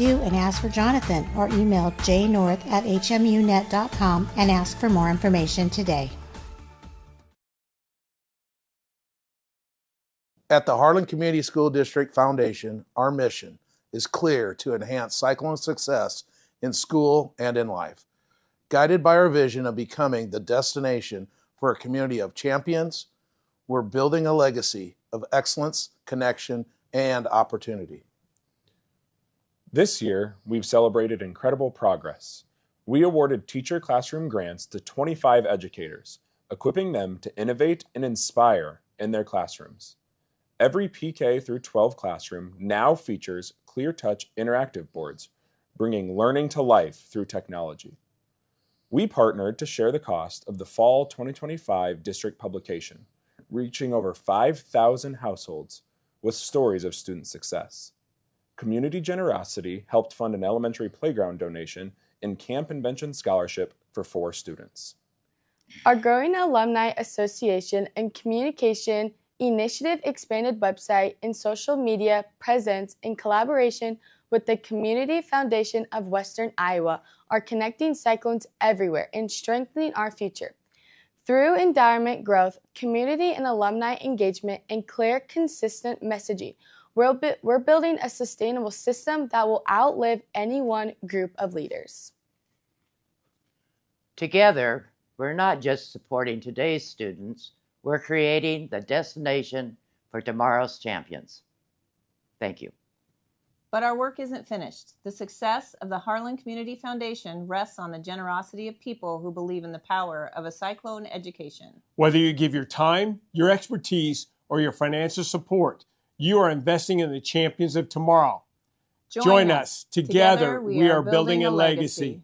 and ask for Jonathan, or email jnorth@hmunet.com and ask for more information today. At the Harlan Community School District Foundation, our mission is clear: to enhance Cyclone success in school and in life. Guided by our vision of becoming the destination for a community of champions, we're building a legacy of excellence, connection, and opportunity. This year, we've celebrated incredible progress. We awarded teacher classroom grants to 25 educators, equipping them to innovate and inspire in their classrooms. Every PK through 12 classroom now features clear-touch interactive boards, bringing learning to life through technology. We partnered to share the cost of the Fall 2025 district publication, reaching over 5,000 households with stories of student success. Community generosity helped fund an elementary playground donation and camp invention scholarship for 4 students. Our growing alumni association and communication initiative expanded website and social media presence in collaboration with the Community Foundation of Western Iowa are connecting Cyclones everywhere and strengthening our future. Through endowment growth, community and alumni engagement, and clear, consistent messaging, we're building a sustainable system that will outlive any one group of leaders. Together, we're not just supporting today's students, we're creating the destination for tomorrow's champions. Thank you. But our work isn't finished. The success of the Harlan Community Foundation rests on the generosity of people who believe in the power of a Cyclone education. Whether you give your time, your expertise, or your financial support, you are investing in the champions of tomorrow. Join us. Together, we are building a legacy.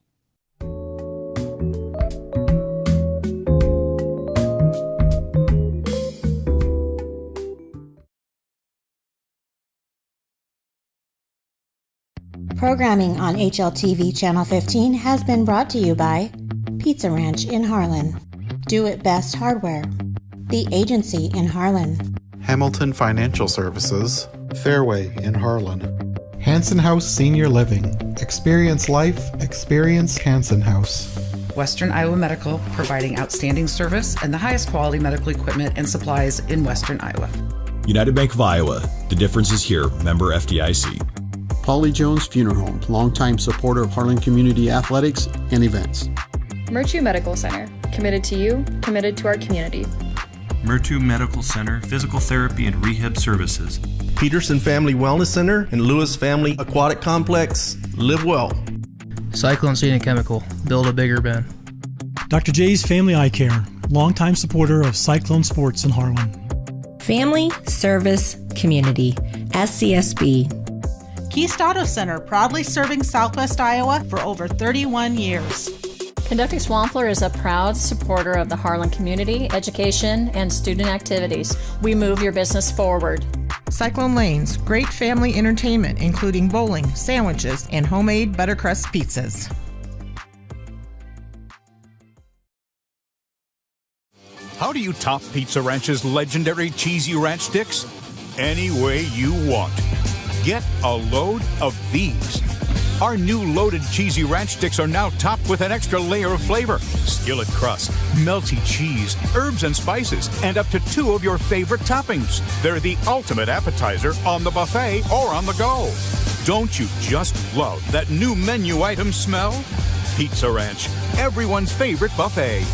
Programming on HLTV Channel 15 has been brought to you by Pizza Ranch in Harlan, Do It Best Hardware, The Agency in Harlan, Hamilton Financial Services, Fairway in Harlan, Hanson House Senior Living, Experience Life, Experience Hanson House, Western Iowa Medical, providing outstanding service and the highest quality medical equipment and supplies in Western Iowa. United Bank of Iowa, the difference is here, member FDIC. Polly Jones Funeral Home, longtime supporter of Harlan Community Athletics and events. HMU Medical Center, committed to you, committed to our community. HMU Medical Center, physical therapy and rehab services. Peterson Family Wellness Center and Lewis Family Aquatic Complex, live well. Cyclone Scenic Chemical, build a bigger bin. Dr. J's Family Eye Care, longtime supporter of Cyclone Sports in Harlan. Family Service Community, SCSB. Keast Auto Center, proudly serving Southwest Iowa for over 31 years. Conducting Swampler is a proud supporter of the Harlan community, education, and student activities. We move your business forward. Cyclone Lanes, great family entertainment, including bowling, sandwiches, and homemade buttercrust pizzas. How do you top Pizza Ranch's legendary cheesy ranch sticks? Any way you want. Get a load of these. Our new loaded cheesy ranch sticks are now topped with an extra layer of flavor, skillet crust, melty cheese, herbs and spices, and up to 2 of your favorite toppings. They're the ultimate appetizer on the buffet or on the go. Don't you just love that new menu item smell? Pizza Ranch, everyone's favorite buffet.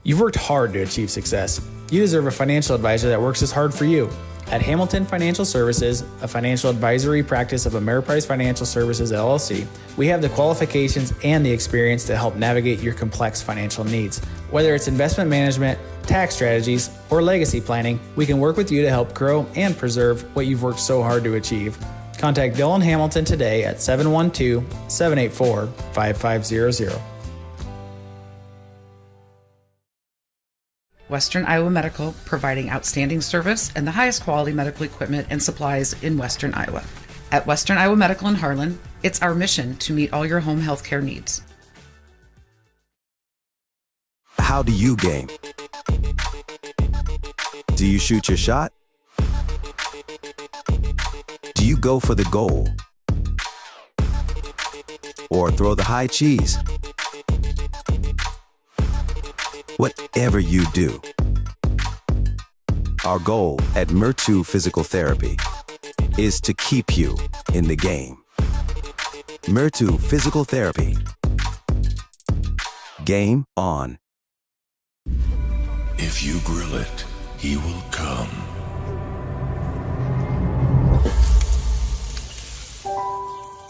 You've worked hard to achieve success. You deserve a financial advisor that works as hard for you. At Hamilton Financial Services, a financial advisory practice of Ameriprise Financial Services, LLC, we have the qualifications and the experience to help navigate your complex financial needs. Whether it's investment management, tax strategies, or legacy planning, we can work with you to help grow and preserve what you've worked so hard to achieve. Contact Dylan Hamilton today at 712-784-5500. Western Iowa Medical, providing outstanding service and the highest quality medical equipment and supplies in Western Iowa. At Western Iowa Medical in Harlan, it's our mission to meet all your home health care needs. How do you game? Do you shoot your shot? Do you go for the goal or throw the high cheese. Whatever you do, our goal at HMU Physical Therapy is to keep you in the game. HMU Physical Therapy. Game on. If you grill it, he will come.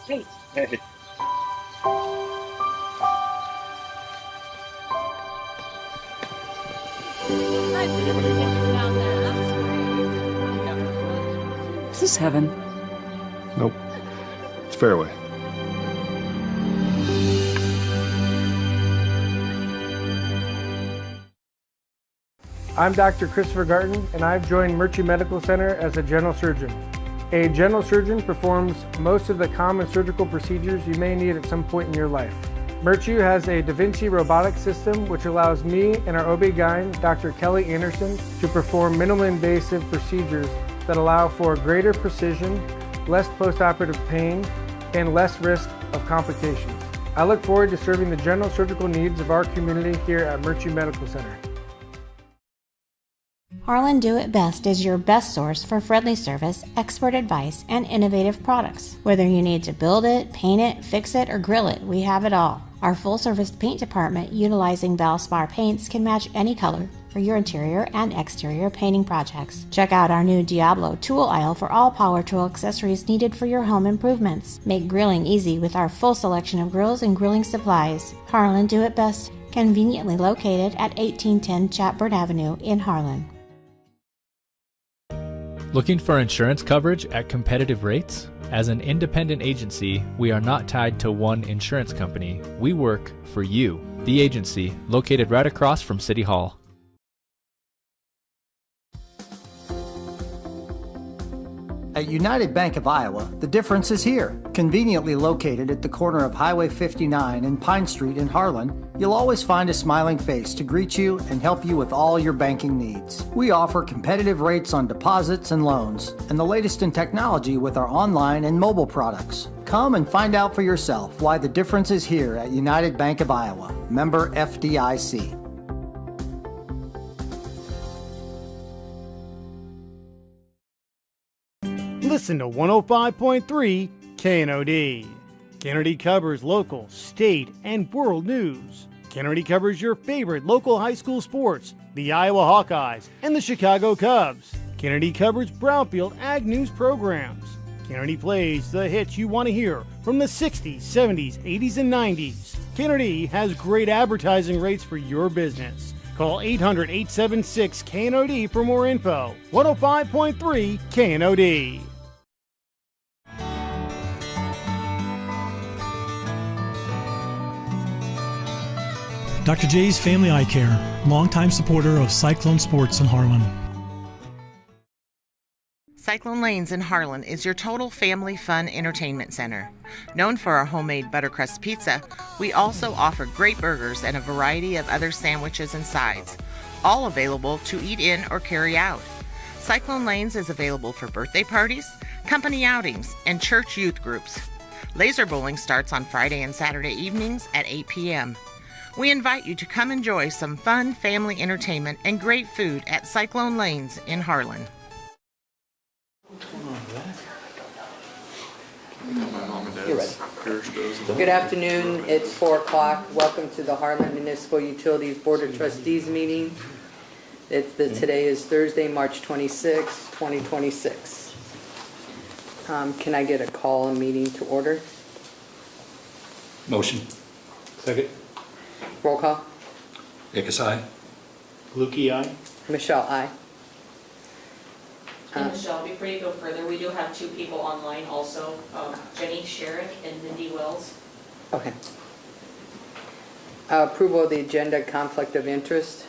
Hey. Is this heaven? Nope. It's fairway. I'm Dr. Christopher Garten, and I've joined HMU Medical Center as a general surgeon. A general surgeon performs most of the common surgical procedures you may need at some point in your life. HMU has a Da Vinci robotic system which allows me and our OB-GYN, Dr. Kelly Anderson, to perform minimally invasive procedures that allow for greater precision, less postoperative pain, and less risk of complications. I look forward to serving the general surgical needs of our community here at HMU Medical Center. Harlan Do It Best is your best source for friendly service, expert advice, and innovative products. Whether you need to build it, paint it, fix it, or grill it, we have it all. Our full-service paint department, utilizing Valspar paints, can match any color for your interior and exterior painting projects. Check out our new Diablo tool aisle for all power tool accessories needed for your home improvements. Make grilling easy with our full selection of grills and grilling supplies. Harlan Do It Best, conveniently located at 1810 Chatburn Avenue in Harlan. Looking for insurance coverage at competitive rates? As an independent agency, we are not tied to one insurance company. We work for you, the agency, located right across from City Hall. At United Bank of Iowa, the difference is here. Conveniently located at the corner of Highway 59 and Pine Street in Harlan, you'll always find a smiling face to greet you and help you with all your banking needs. We offer competitive rates on deposits and loans, and the latest in technology with our online and mobile products. Come and find out for yourself why the difference is here at United Bank of Iowa. Member FDIC. Listen to 105.3 KNOD. KNOD covers local, state, and world news. KNOD covers your favorite local high school sports, the Iowa Hawkeyes and the Chicago Cubs. KNOD covers Brownfield Ag News programs. KNOD plays the hits you want to hear from the 60s, 70s, 80s, and 90s. KNOD has great advertising rates for your business. Call 800-876-KNOD for more info. 105.3 KNOD. Dr. J's Family Eye Care, longtime supporter of Cyclone Sports in Harlan. Cyclone Lanes in Harlan is your total family fun entertainment center. Known for our homemade buttercrust pizza, we also offer great burgers and a variety of other sandwiches and sides, all available to eat in or carry out. Cyclone Lanes is available for birthday parties, company outings, and church youth groups. Laser bowling starts on Friday and Saturday evenings at 8 p.m. We invite you to come enjoy some fun family entertainment and great food at Cyclone Lanes in Harlan. You're ready. Good afternoon. It's 4 o'clock. Welcome to the Harlan Municipal Utilities Board of Trustees meeting. Today is Thursday, March 26, 2026. Can I get a call and meeting to order? Motion. Second. Roll call. Akis, aye. Lukey, aye. Michelle, aye. And Michelle, before you go further, we do have two people online also, Jenny Sherrick and Mindy Wells. Okay. Approval of the agenda, conflict of interest.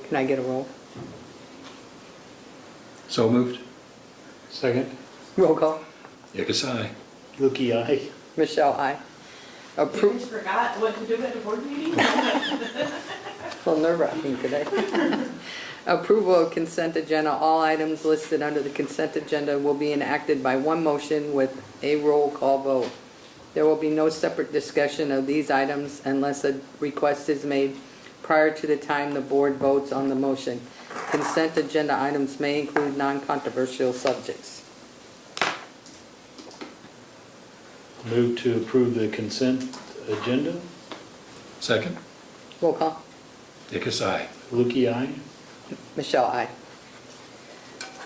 Can I get a roll? So moved. Second. Roll call. Akis, aye. Lukey, aye. Michelle, aye. You just forgot what to do at the board meeting? A little nerve-wracking today. Approval of consent agenda. All items listed under the consent agenda will be enacted by one motion with a roll call vote. There will be no separate discussion of these items unless a request is made prior to the time the board votes on the motion. Consent agenda items may include non-controversial subjects. Move to approve the consent agenda. Second. Roll call. Dickus, aye. Lukey, aye. Michelle, aye.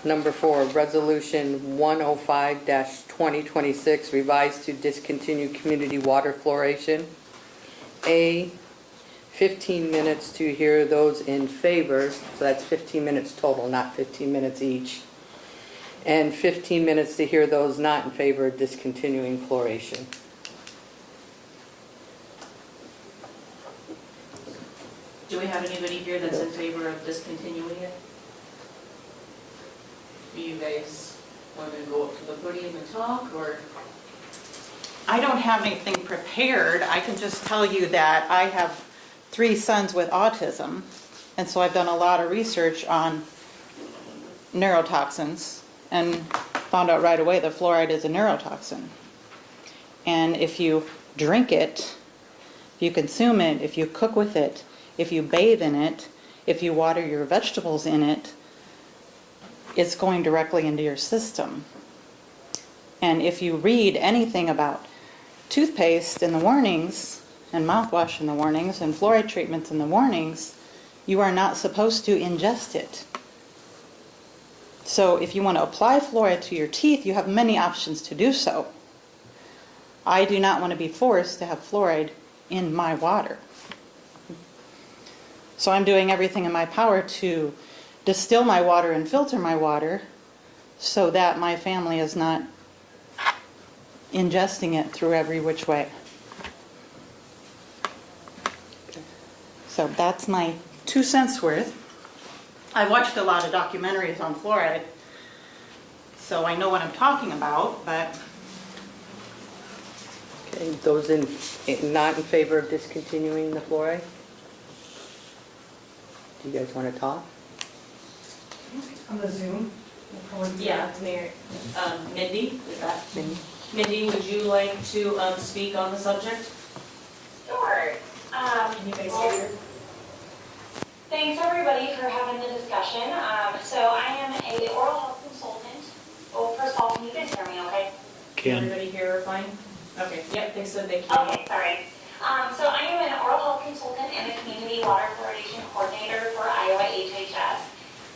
Number 4, Resolution 105-2026, revised to discontinue community water fluoridation. A, 15 minutes to hear those in favor, so that's 15 minutes total, not 15 minutes each. And 15 minutes to hear those not in favor of discontinuing fluoridation. Do we have anybody here that's in favor of discontinuing it? Do you guys want to go up to the podium and talk, or? I don't have anything prepared. I can just tell you that I have 3 sons with autism, and so I've done a lot of research on neurotoxins and found out right away that fluoride is a neurotoxin. And if you drink it, if you consume it, if you cook with it, if you bathe in it, if you water your vegetables in it, it's going directly into your system. And if you read anything about toothpaste in the warnings, and mouthwash in the warnings, and fluoride treatments in the warnings, you are not supposed to ingest it. So if you want to apply fluoride to your teeth, you have many options to do so. I do not want to be forced to have fluoride in my water. So I'm doing everything in my power to distill my water and filter my water so that my family is not ingesting it through every which way. So that's my 2 cents worth. I've watched a lot of documentaries on fluoride, so I know what I'm talking about, but... Okay, those not in favor of discontinuing the fluoride? Do you guys want to talk? On the Zoom? Yeah, Mayor. Mindy, is that? Mindy, would you like to speak on the subject? Sure. Can you guys hear? Thanks everybody for having the discussion. So I am a oral health consultant. Oh, first of all, can you guys hear me okay? Can. Everybody here fine? Okay, yep, they said they can. Okay, sorry. So I am an oral health consultant and a community water fluoridation coordinator for Iowa HHS.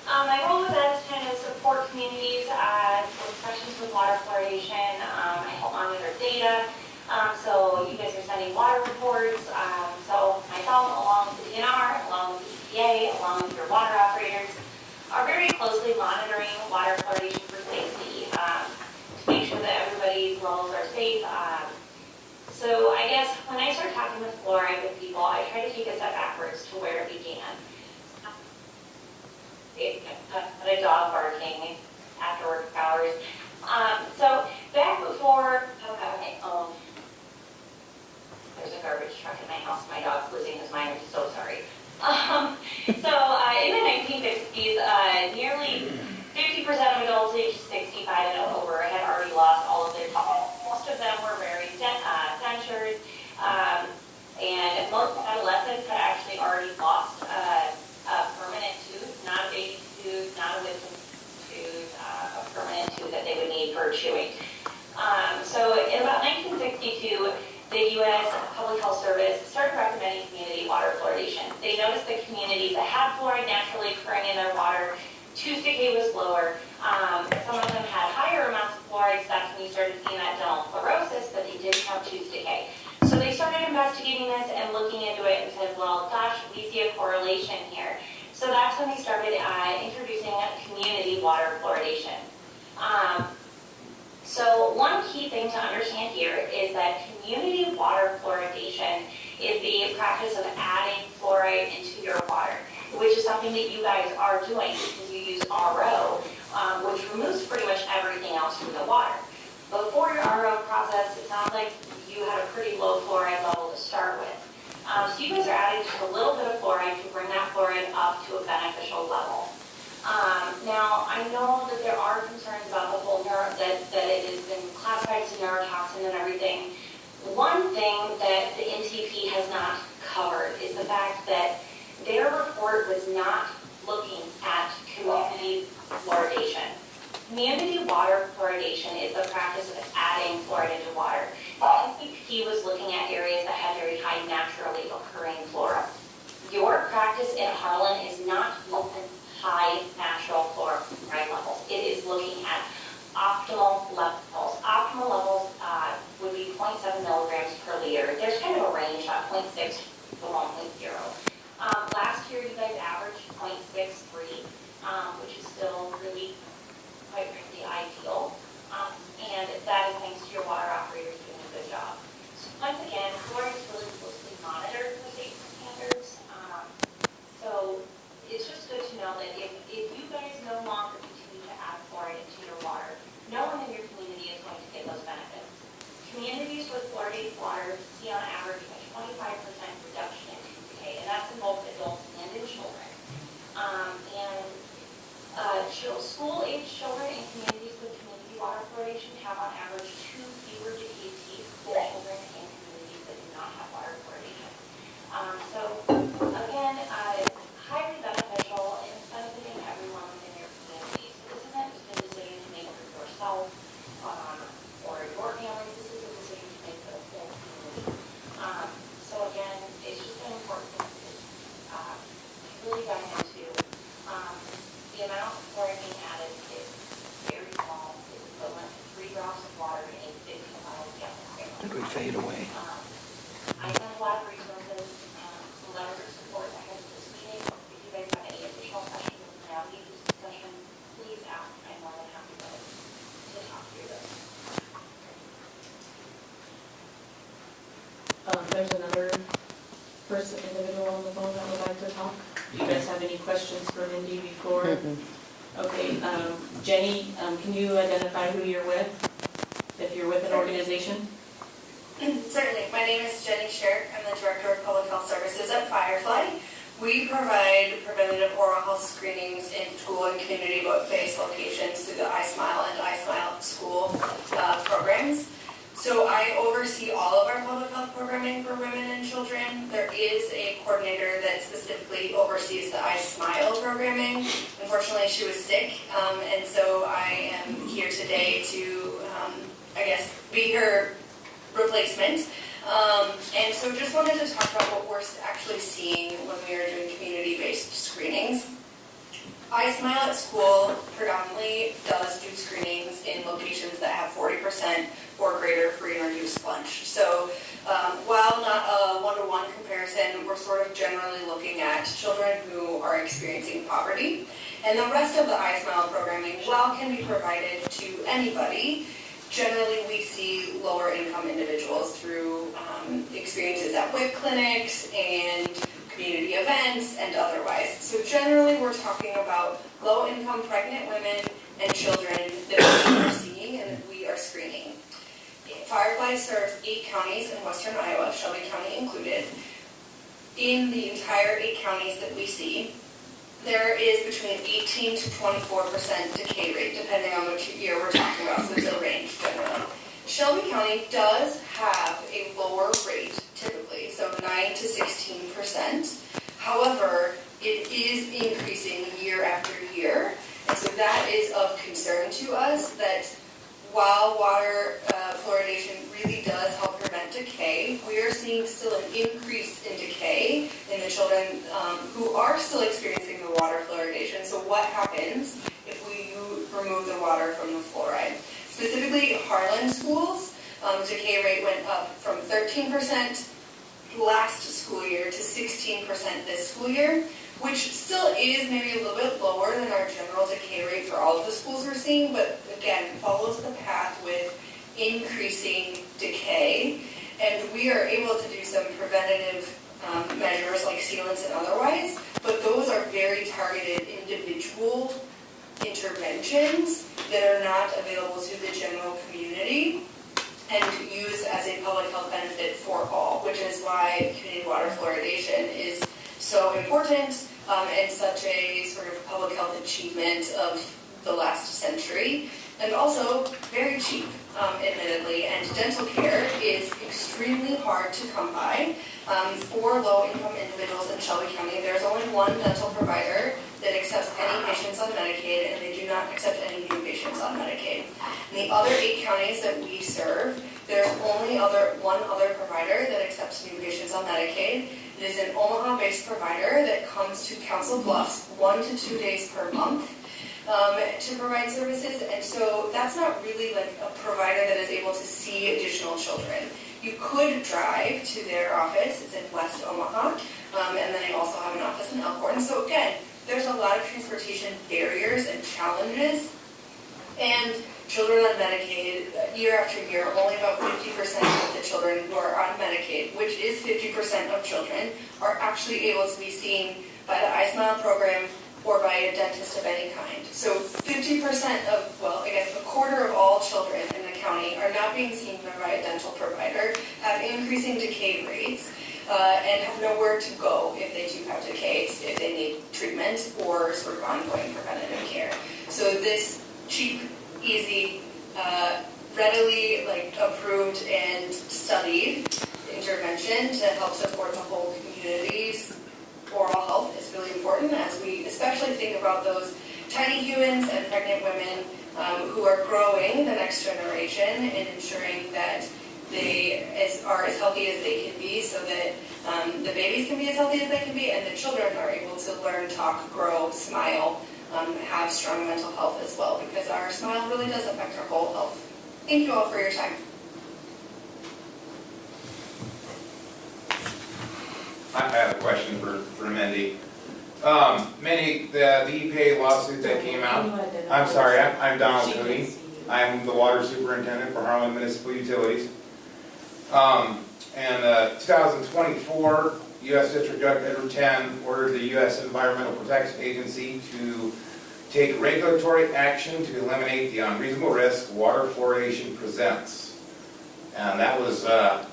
My role with that is kind of support communities with questions with water fluoridation. I help monitor data. So you guys are sending water reports. So myself, along with the DNR, along with the EPA, along with your water operators, are very closely monitoring water fluoridation for safety to make sure that everybody's levels are safe. So I guess when I start talking with fluoride with people, I try to take a step backwards to where it began. A dog barking after work hours. So back before, there's a garbage truck in my house. My dog's losing his mind. I'm so sorry. In the 1960s, nearly 50% of adults aged 65 and over had already lost all of their teeth. Most of them were wearing dentures, and most adolescents had actually already lost a permanent tooth, not a baby tooth, not a wisdom tooth, a permanent tooth that they would need for chewing. So in about 1962, the U.S. Public Health Service started recommending community water fluoridation. They noticed that communities that had fluoride naturally occurring in their water, tooth decay was lower. Some of them had higher amounts of fluoride, so that's when you started seeing that dental fluorosis, but they didn't have tooth decay. So they started investigating this and looking into it and said, well, gosh, we see a correlation here. So that's when they started introducing community water fluoridation. So one key thing to understand here is that community water fluoridation is the practice of adding fluoride into your water, which is something that you guys are doing because you use RO, which removes pretty much everything else from the water. Before your RO process, it sounds like you had a pretty low fluoride level to start with. So you guys are adding just a little bit of fluoride to bring that neurotoxin and everything. One thing that the NTP has not covered is the fact that their report was not looking at community fluoridation. Community water fluoridation is the practice of adding fluoride into water. The NTP was looking at areas that had very high naturally occurring flora. Your practice in Harlan is not looking at high natural fluoride levels. It is looking at optimal levels. Optimal levels would be 0.7 milligrams per liter. There's kind of a range at 0.6 to 1.0. Last year you guys averaged 0.63, which is still really quite frankly ideal. And that is thanks to your water operators doing a good job. So once again, fluoride is really closely monitored for safety standards. So it's just good to know that if you guys no longer continue to add fluoride into your water, no one in your community is going to get those benefits. Communities with fluoridated water see on average a 25% reduction in tooth decay, and that's in both adults and in children. School-age children in communities with community water fluoridation have on average 2 fewer decayed teeth than children in communities that do not have water fluoridation. So again, highly beneficial and it's benefiting everyone within your community. So this isn't just a decision to make for yourself or your family. This is a decision to make for the whole community. So again, it's just an important thing to really dive into. The amount of fluoride being added is very small. It's equivalent to 3 drops of water in a 50 ml gallon. Did we fade away? I sent a lot of resources, some letters of support ahead of this meeting. If you guys have any additional questions around this discussion, please ask. I'm more than happy to talk through this. There's another individual on the phone that would like to talk. Do you guys have any questions for Mindy before? Okay, Jenny, can you identify who you're with, if you're with an organization? Certainly. My name is Jenny Sherrick. I'm the Director of Public Health Services at Firefly. We provide preventative oral health screenings in school and community-based locations through the iSmile and iSmile school programs. So I oversee all of our public health programming for women and children. There is a coordinator that specifically oversees the iSmile programming. Unfortunately, she was sick, and so I am here today to, be her replacement. And so just wanted to talk about what we're actually seeing when we are doing community-based screenings. iSmile at school predominantly does do screenings in locations that have 40% or greater free and reduced lunch. So while not a one-to-one comparison, we're sort of generally looking at children who are experiencing poverty. And the rest of the iSmile programming, while can be provided to anybody, generally we see lower income individuals through experiences at WIC clinics and community events and otherwise. So generally we're talking about low-income pregnant women and children that we are seeing and that we are screening. Firefly serves 8 counties in western Iowa, Shelby County included. In the entire 8 counties that we see, there is between 18 to 24% decay rate, depending on which year we're talking about, so it's a range generally. Shelby County does have a lower rate typically, so 9 to 16%. However, it is increasing year after year, and so that is of concern to us that while water fluoridation really does help prevent decay, we are seeing still an increase in decay in the children who are still experiencing the water fluoridation. So what happens if we remove the water from the fluoride? Specifically, Harlan schools, decay rate went up from 13% last school year to 16% this school year, which still is maybe a little bit lower than our general decay rate for all of the schools we're seeing, but again, follows the path with increasing decay. And we are able to do some preventative measures like sealants and otherwise, but those are very targeted individual interventions that are not available to the general community and used as a public health benefit for all, which is why community water fluoridation is so important and such a sort of public health achievement of the last century, and also very cheap. admittedly, and dental care is extremely hard to come by. For low-income individuals in Shelby County, there's only one dental provider that accepts any patients on Medicaid, and they do not accept any new patients on Medicaid. In the other 8 counties that we serve, there's only one other provider that accepts new patients on Medicaid. It is an Omaha-based provider that comes to Council Bluffs 1 to 2 days per month to provide services, and so that's not really like a provider that is able to see additional children. You could drive to their office. It's in West Omaha, and then they also have an office in Elkhorn. So again, there's a lot of transportation barriers and challenges, and children on Medicaid, year after year, only about 50% of the children who are on Medicaid, which is 50% of children, are actually able to be seen by the iSmile program or by a dentist of any kind. So 50% of, well, I guess a quarter of all children in the county are not being seen by a dental provider, have increasing decay rates, and have nowhere to go if they do have decays, if they need treatment or sort of ongoing preventative care. So this cheap, easy, readily approved and studied intervention to help support the whole community's oral health is really important, as we especially think about those tiny humans and pregnant women who are growing the next generation, and ensuring that they are as healthy as they can be, so that the babies can be as healthy as they can be, and the children are able to learn, talk, grow, smile, have strong mental health as well, because our smile really does affect our whole health. Thank you all for your time. I have a question for Mindy. Mindy, the EPA lawsuit that came out, I'm sorry, I'm Donald Cooney. I'm the water superintendent for Harlan Municipal Utilities. And 2024, U.S. District Judge Edward 10 ordered the U.S. Environmental Protection Agency to take regulatory action to eliminate the unreasonable risk water fluoridation presents. And that was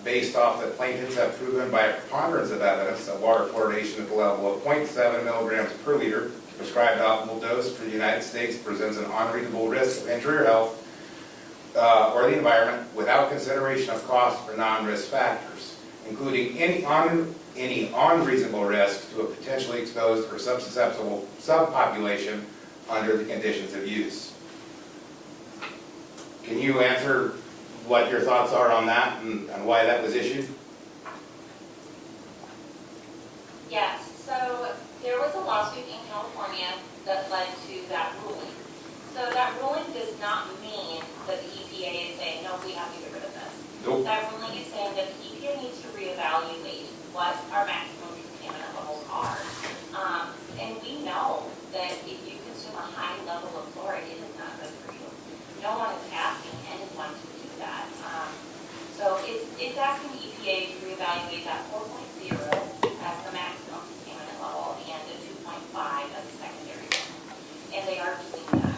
based off that plaintiffs have proven by a preponderance of evidence that water fluoridation at the level of 0.7 milligrams per liter, prescribed optimal dose for the United States, presents an unreasonable risk of injury or health or the environment without consideration of cost or non-risk factors, including any unreasonable risk to a potentially exposed or susceptible subpopulation under the conditions of use. Can you answer what your thoughts are on that and why that was issued? Yes, so there was a lawsuit in California that led to that ruling. So that ruling does not mean that the EPA is saying, no, we have to get rid of this. Nope. That ruling is saying that the EPA needs to reevaluate what our maximum contaminant levels are. And we know that if you consume a high level of fluoride, it is not good for you. No one is asking anyone to do that. So it's asking the EPA to reevaluate that 4.0 as the maximum contaminant level and the 2.5 as the secondary one. And they are doing that.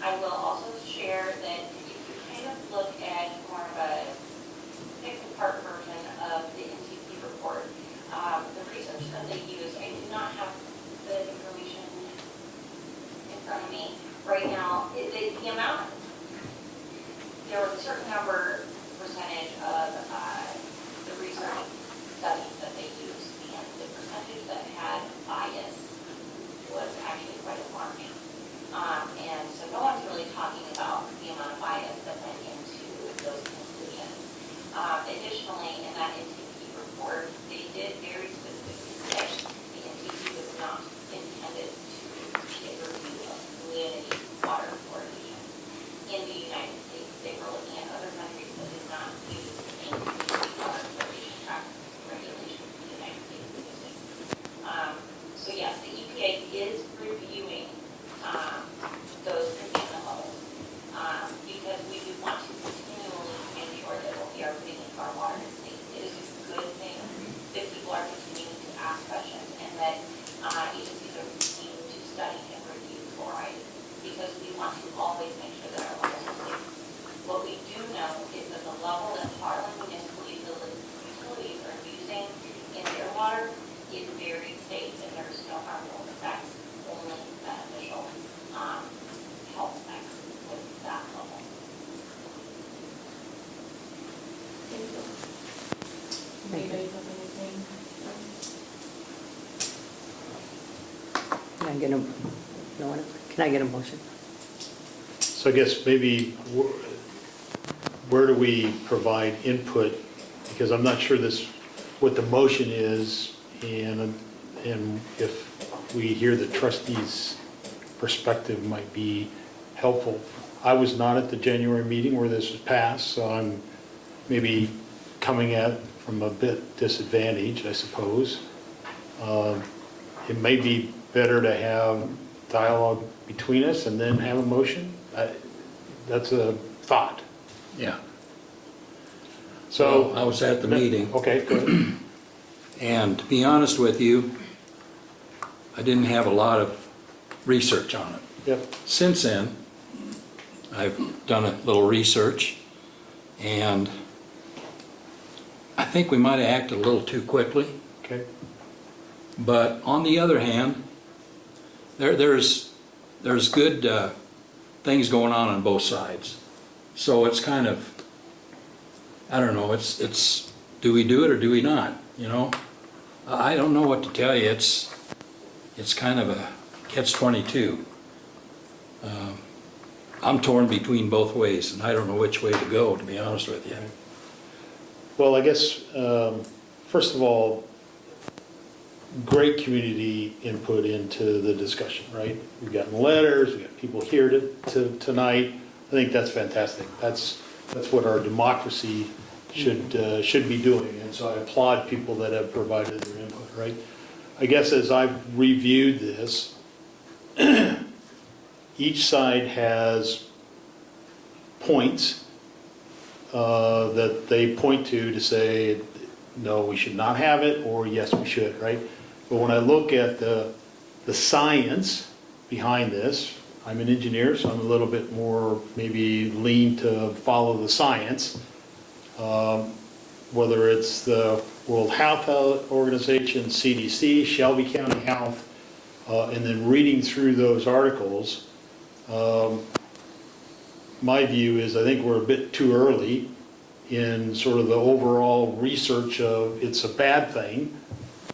I will also share that if you kind of look at more of a pick-apart version of the NTP report, the research that they use, I do not have the information in front of me right now. The amount, there was a certain percentage of the research studies that they used, and the percentage that had bias was actually quite alarming. And so no one's really talking about the amount of bias that went into those conclusions. Additionally, in that NTP report, they did very specifically say the NTP was not intended to be a review of community water fluoridation in the United States. They were looking at other countries that did not use the same community water fluoridation practices and regulations in the United States. So yes, the EPA is reviewing those contaminant levels because we do want to continually make sure that what we are putting into our water is safe. It is a good thing that people are continuing to ask questions and that agencies are continuing to study and review fluoride, because we want to always make sure that our levels are safe. What we do know is that the level that Harlan Municipal Utilities are using in their water is very safe, and there's no harmful effects, only beneficial health effects with that level. Anybody have anything? Can I get a, no one, can I get a motion? So I guess maybe where do we provide input? Because I'm not sure what the motion is, and if we hear the trustees' perspective might be helpful. I was not at the January meeting where this was passed, so I'm maybe coming at it from a bit disadvantaged, I suppose. It may be better to have dialogue between us and then have a motion. That's a thought. Yeah. So Well, I was at the meeting. Okay, go ahead. And to be honest with you, I didn't have a lot of research on it. Yep. Since then, I've done a little research, and I think we might have acted a little too quickly. Okay. But on the other hand, there's good things going on both sides. So it's kind of, I don't know, it's do we do it or do we not, you know? I don't know what to tell you. It's kind of a catch-22. I'm torn between both ways, and I don't know which way to go, to be honest with you. Well, I guess, first of all, great community input into the discussion, right? We've gotten letters, we've got people here tonight. I think that's fantastic. That's what our democracy should be doing, and so I applaud people that have provided their input, right? I guess as I've reviewed this, each side has points that they point to say, no, we should not have it, or yes, we should, right? But when I look at the science behind this, I'm an engineer, so I'm a little bit more maybe lean to follow the science. Whether it's the World Health Organization, CDC, Shelby County Health, and then reading through those articles, my view is I think we're a bit too early in sort of the overall research of it's a bad thing,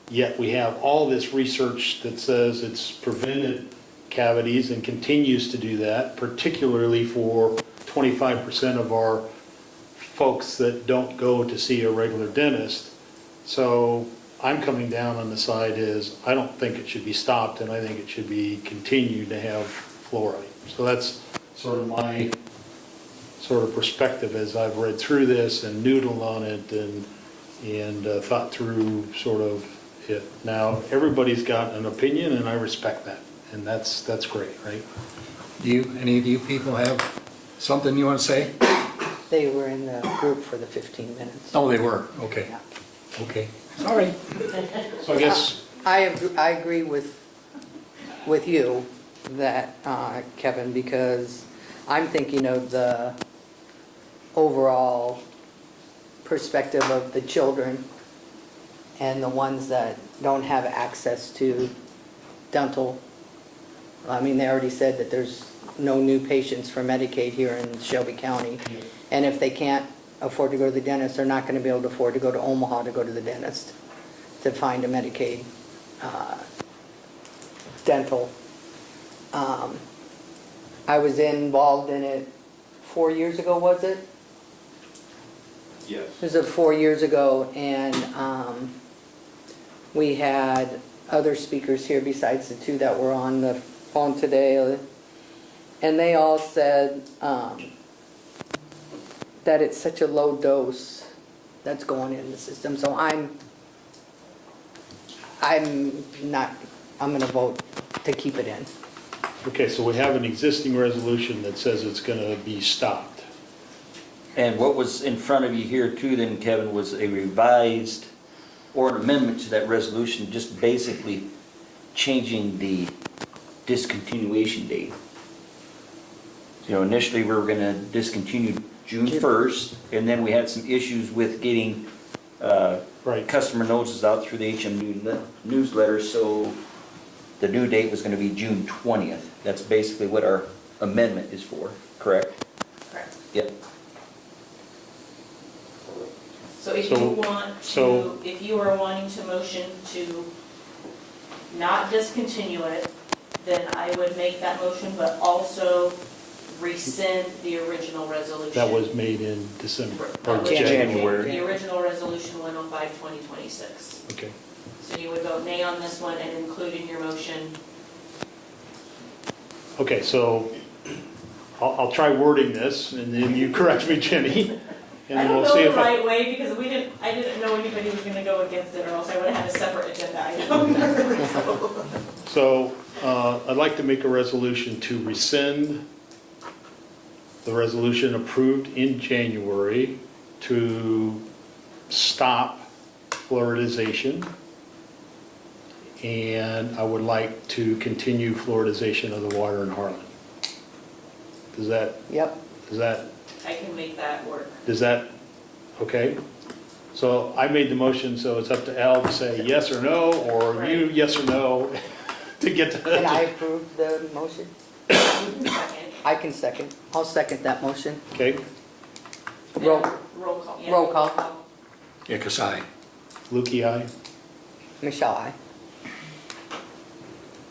yet we have all this research that says it's prevented cavities and continues to do that, particularly for 25% of our folks that don't go to see a regular dentist. So I'm coming down on the side is I don't think it should be stopped, and I think it should be continued to have fluoride. So that's sort of my sort of perspective as I've read through this and noodled on it and thought through sort of it. Now, everybody's got an opinion, and I respect that, and that's great, right? Do any of you people have something you want to say? They were in the group for the 15 minutes. Oh, they were, okay. Yeah. Okay, sorry. So I guess I agree with you that, Kevin, because I'm thinking of the overall perspective of the children and the ones that don't have access to dental. I mean, they already said that there's no new patients for Medicaid here in Shelby County. And if they can't afford to go to the dentist, they're not going to be able to afford to go to Omaha to go to the dentist to find a Medicaid dental. I was involved in it 4 years ago, was it? Yes. It was 4 years ago, and we had other speakers here besides the two that were on the phone today, and they all said that it's such a low dose that's going in the system. So I'm going to vote to keep it in. okay, so we have an existing resolution that says it's going to be stopped. And what was in front of you here too then, Kevin, was a revised or an amendment to that resolution, just basically changing the discontinuation date. You know, initially we were going to discontinue June 1st, and then we had some issues with getting customer notices out through the HMU newsletter, so the due date was going to be June 20th. That's basically what our amendment is for, correct? Correct. Yep. So if So- you want so- to, if you are wanting to motion to not discontinue it, then I would make that motion, but also rescind the original resolution. That was made in December, or That was January. The original resolution 105/2026. Okay. So you would vote nay on this one and include in your motion. Okay, so I'll try wording this, and then you correct me, Jenny. And I then don't we'll see know if the right way because I didn't know anybody was gonna go against it, or else I would have had a separate agenda item. So, I'd like to make a resolution to rescind the resolution approved in January to stop fluoridization. And I would like to continue fluoridization of the water in Harlan. Does that, Yep. I can make that work. okay? So I made the motion, so it's up to Al to say yes or no, or you yes or no to get to. Can I approve the motion? Second. I can second. I'll second that motion. Okay, Roll call. Yeah, roll call. Ickes, aye. Lukey, aye. Michelle, aye.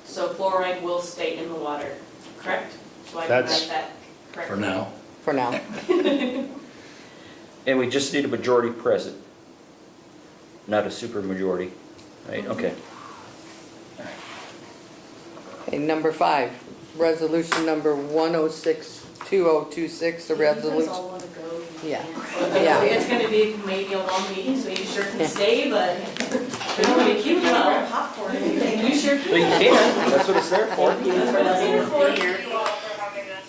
So fluoride will stay in the water, correct? So I can That's- write that correctly. For now. For now. And we just need a majority present, not a super majority, right? Okay. Okay, number 5, resolution number 106-2026, a You guys resolution. all want to go? Yeah. Yeah. It's going to be maybe a long meeting, so you sure can stay, but we don't want to keep you out popcorn or anything. You sure But you can. can, that's what it's there for. That's what it's here for. Thank you all for having us.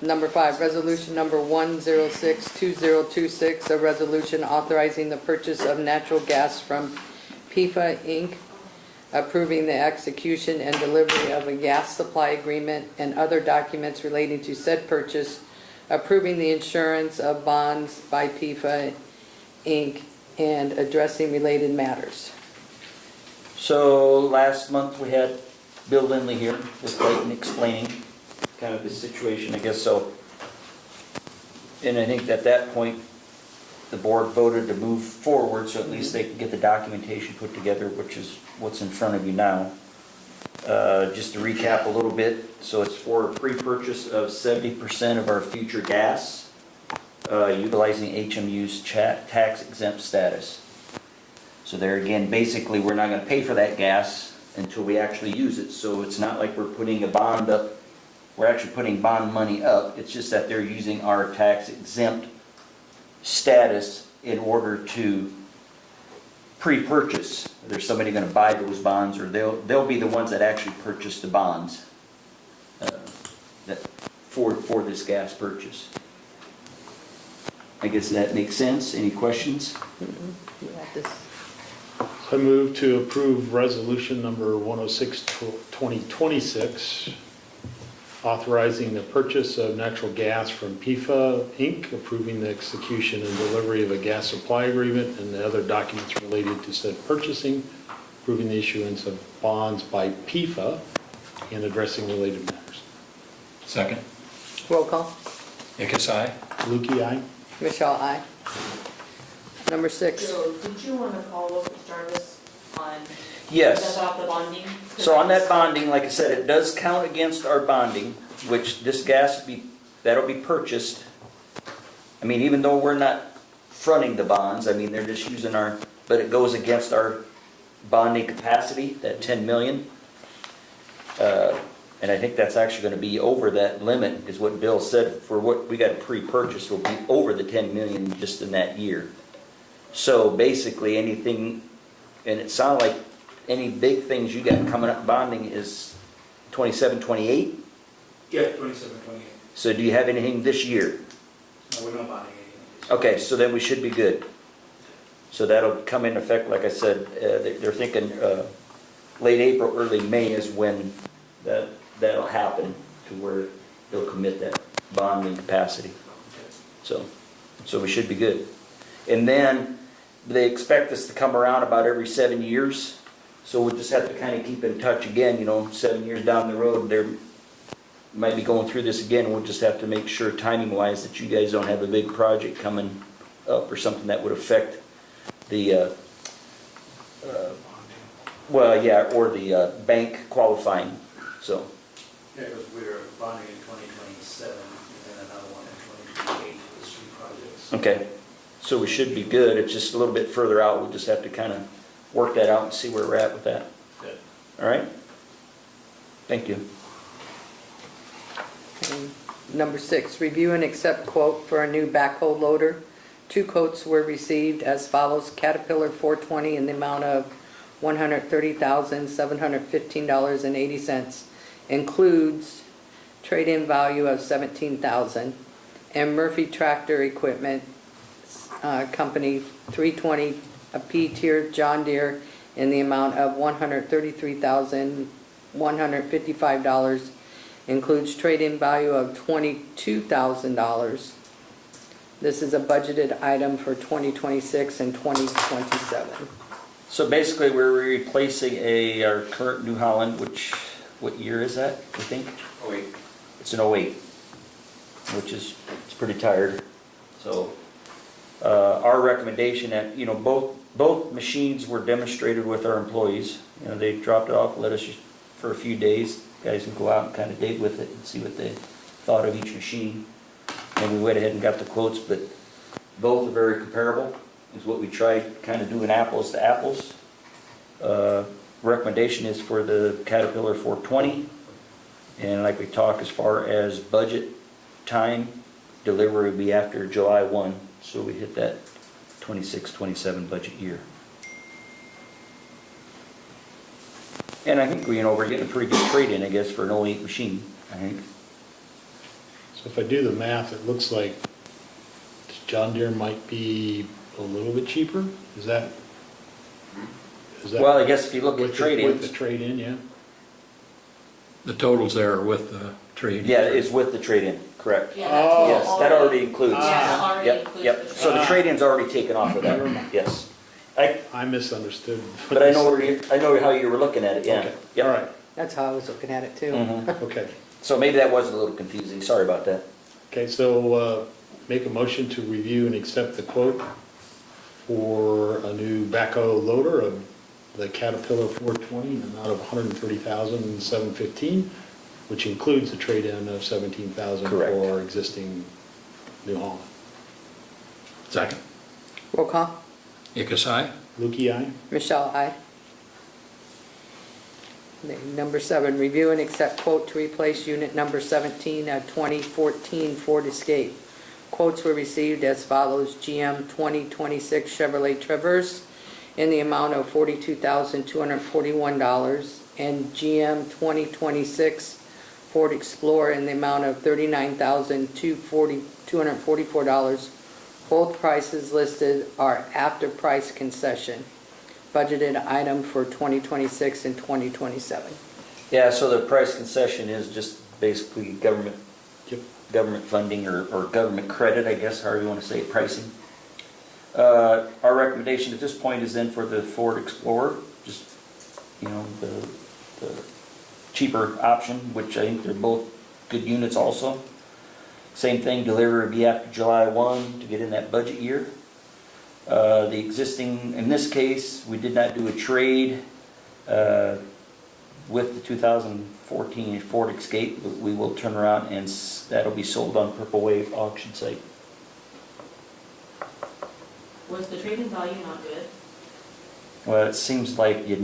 Number 5, resolution number 106-2026, a resolution authorizing the purchase of natural gas from PIFA Inc., approving the execution and delivery of a gas supply agreement and other documents relating to said purchase, approving the insurance of bonds by PIFA Inc., and addressing related matters. So last month we had Bill Lindley here with Clayton explaining kind of the situation, I guess so. And I think at that point, the board voted to move forward, so at least they could get the documentation put together, which is what's in front of you now. Just to recap a little bit, so it's for a pre-purchase of 70% of our future gas, utilizing HMU's tax exempt status. So there again, basically, we're not gonna pay for that gas until we actually use it, so it's not like we're putting a bond up, we're actually putting bond money up, it's just that they're using our tax exempt status in order to pre-purchase. There's somebody gonna buy those bonds, or they'll be the ones that actually purchase the bonds for this gas purchase. I guess that makes sense. Any questions? You have this. I move to approve resolution number 106-2026, authorizing the purchase of natural gas from PIFA Inc., approving the execution and delivery of a gas supply agreement and the other documents related to said purchasing, approving the issuance of bonds by PIFA, and addressing related matters. Second. Roll call. Ickes, aye. Lukey, aye. Michelle, aye. Number 6. So did you want to follow up with Jarvis on? Yes. About the bonding? So on that bonding, like I said, it does count against our bonding, which this gas that'll be purchased. I mean, even though we're not fronting the bonds, I mean, they're just using but it goes against our bonding capacity, that 10 million. And I think that's actually gonna be over that limit, is what Bill said, for what we got to pre-purchase will be over the 10 million just in that year. So basically anything, and it sounded like any big things you got coming up bonding is 27, 28? Yeah, 27, 28. So do you have anything this year? No, we're not bonding anything. Okay, so then we should be good. So that'll come in effect, like I said, they're thinking late April, early May is when that'll happen, to where they'll commit that bonding capacity. So we should be good. And then they expect us to come around about every 7 years. So we'll just have to kind of keep in touch again, 7 years down the road, might be going through this again, we'll just have to make sure timing-wise that you guys don't have a big project coming up or something that would affect the, or the bank qualifying, so. Yeah, because we're bonding in 2027 and then another one in 2028 for the street projects. Okay, so we should be good, it's just a little bit further out, we'll just have to kind of work that out and see where we're at with that. Good. All right? Thank you. Okay. Number 6, review and accept quote for a new backhoe loader. 2 quotes were received as follows. Caterpillar 420 in the amount of $130,715.80. Includes trade-in value of $17,000. And Murphy Tractor Equipment Company 320, a P-tier John Deere in the amount of $133,155. Includes trade-in value of $22,000. This is a budgeted item for 2026 and 2027. So basically, we're replacing our current New Holland, which, what year is that, I think? 08. It's an 08, which is, it's pretty tired. So our recommendation that, you know, both machines were demonstrated with our employees. You know, they dropped it off, let us for a few days. Guys can go out and kind of date with it and see what they thought of each machine. And we went ahead and got the quotes, but both are very comparable. Is what we tried kind of doing apples to apples. Recommendation is for the Caterpillar 420. And like we talked, as far as budget time, delivery will be after July 1. So we hit that 26-27 budget year. And I think we're getting a pretty good trade-in, I guess, for an 08 machine, I think. So if I do the math, it looks like John Deere might be a little bit cheaper? Is that? Well, I guess if you look at trade-in. With the trade-in, yeah. The totals there are with the trade. Yeah, it's with the trade-in, correct. Yeah, Yes, that already includes. Yeah, already includes Yep, the so the trade-in's already taken off of that, yes. I misunderstood. But I know how you were looking at it, yeah. Okay. Yep. All right. That's how I was looking at it too. Okay. So maybe that was a little confusing, sorry about that. Okay, so make a motion to review and accept the quote for a new backhoe loader of the Caterpillar 420 in the amount of $130,715, which includes the trade-in of $17,000 for existing New Holland. Second. Roll call. Ickus, aye. Lukey, aye. Michelle, aye. Number 7, review and accept quote to replace unit number 17 of 2014 Ford Escape. Quotes were received as follows. GM 2026 Chevrolet Traverse in the amount of $42,241 and GM 2026 Ford Explorer in the amount of $39,244. Both prices listed are after price concession. Budgeted item for 2026 and 2027. Yeah, so the price concession is just basically government funding or government credit, I guess, however you want to say it, pricing. Our recommendation at this point is then for the Ford Explorer, just, you know, the cheaper option, which I think they're both good units also. Same thing, delivery would be after July 1 to get in that budget year. The existing, in this case, we did not do a trade with the 2014 Ford Escape, but we will turn around and that'll be sold on Purple Wave auction site. Was the trade-in value not good? Well, it seems like you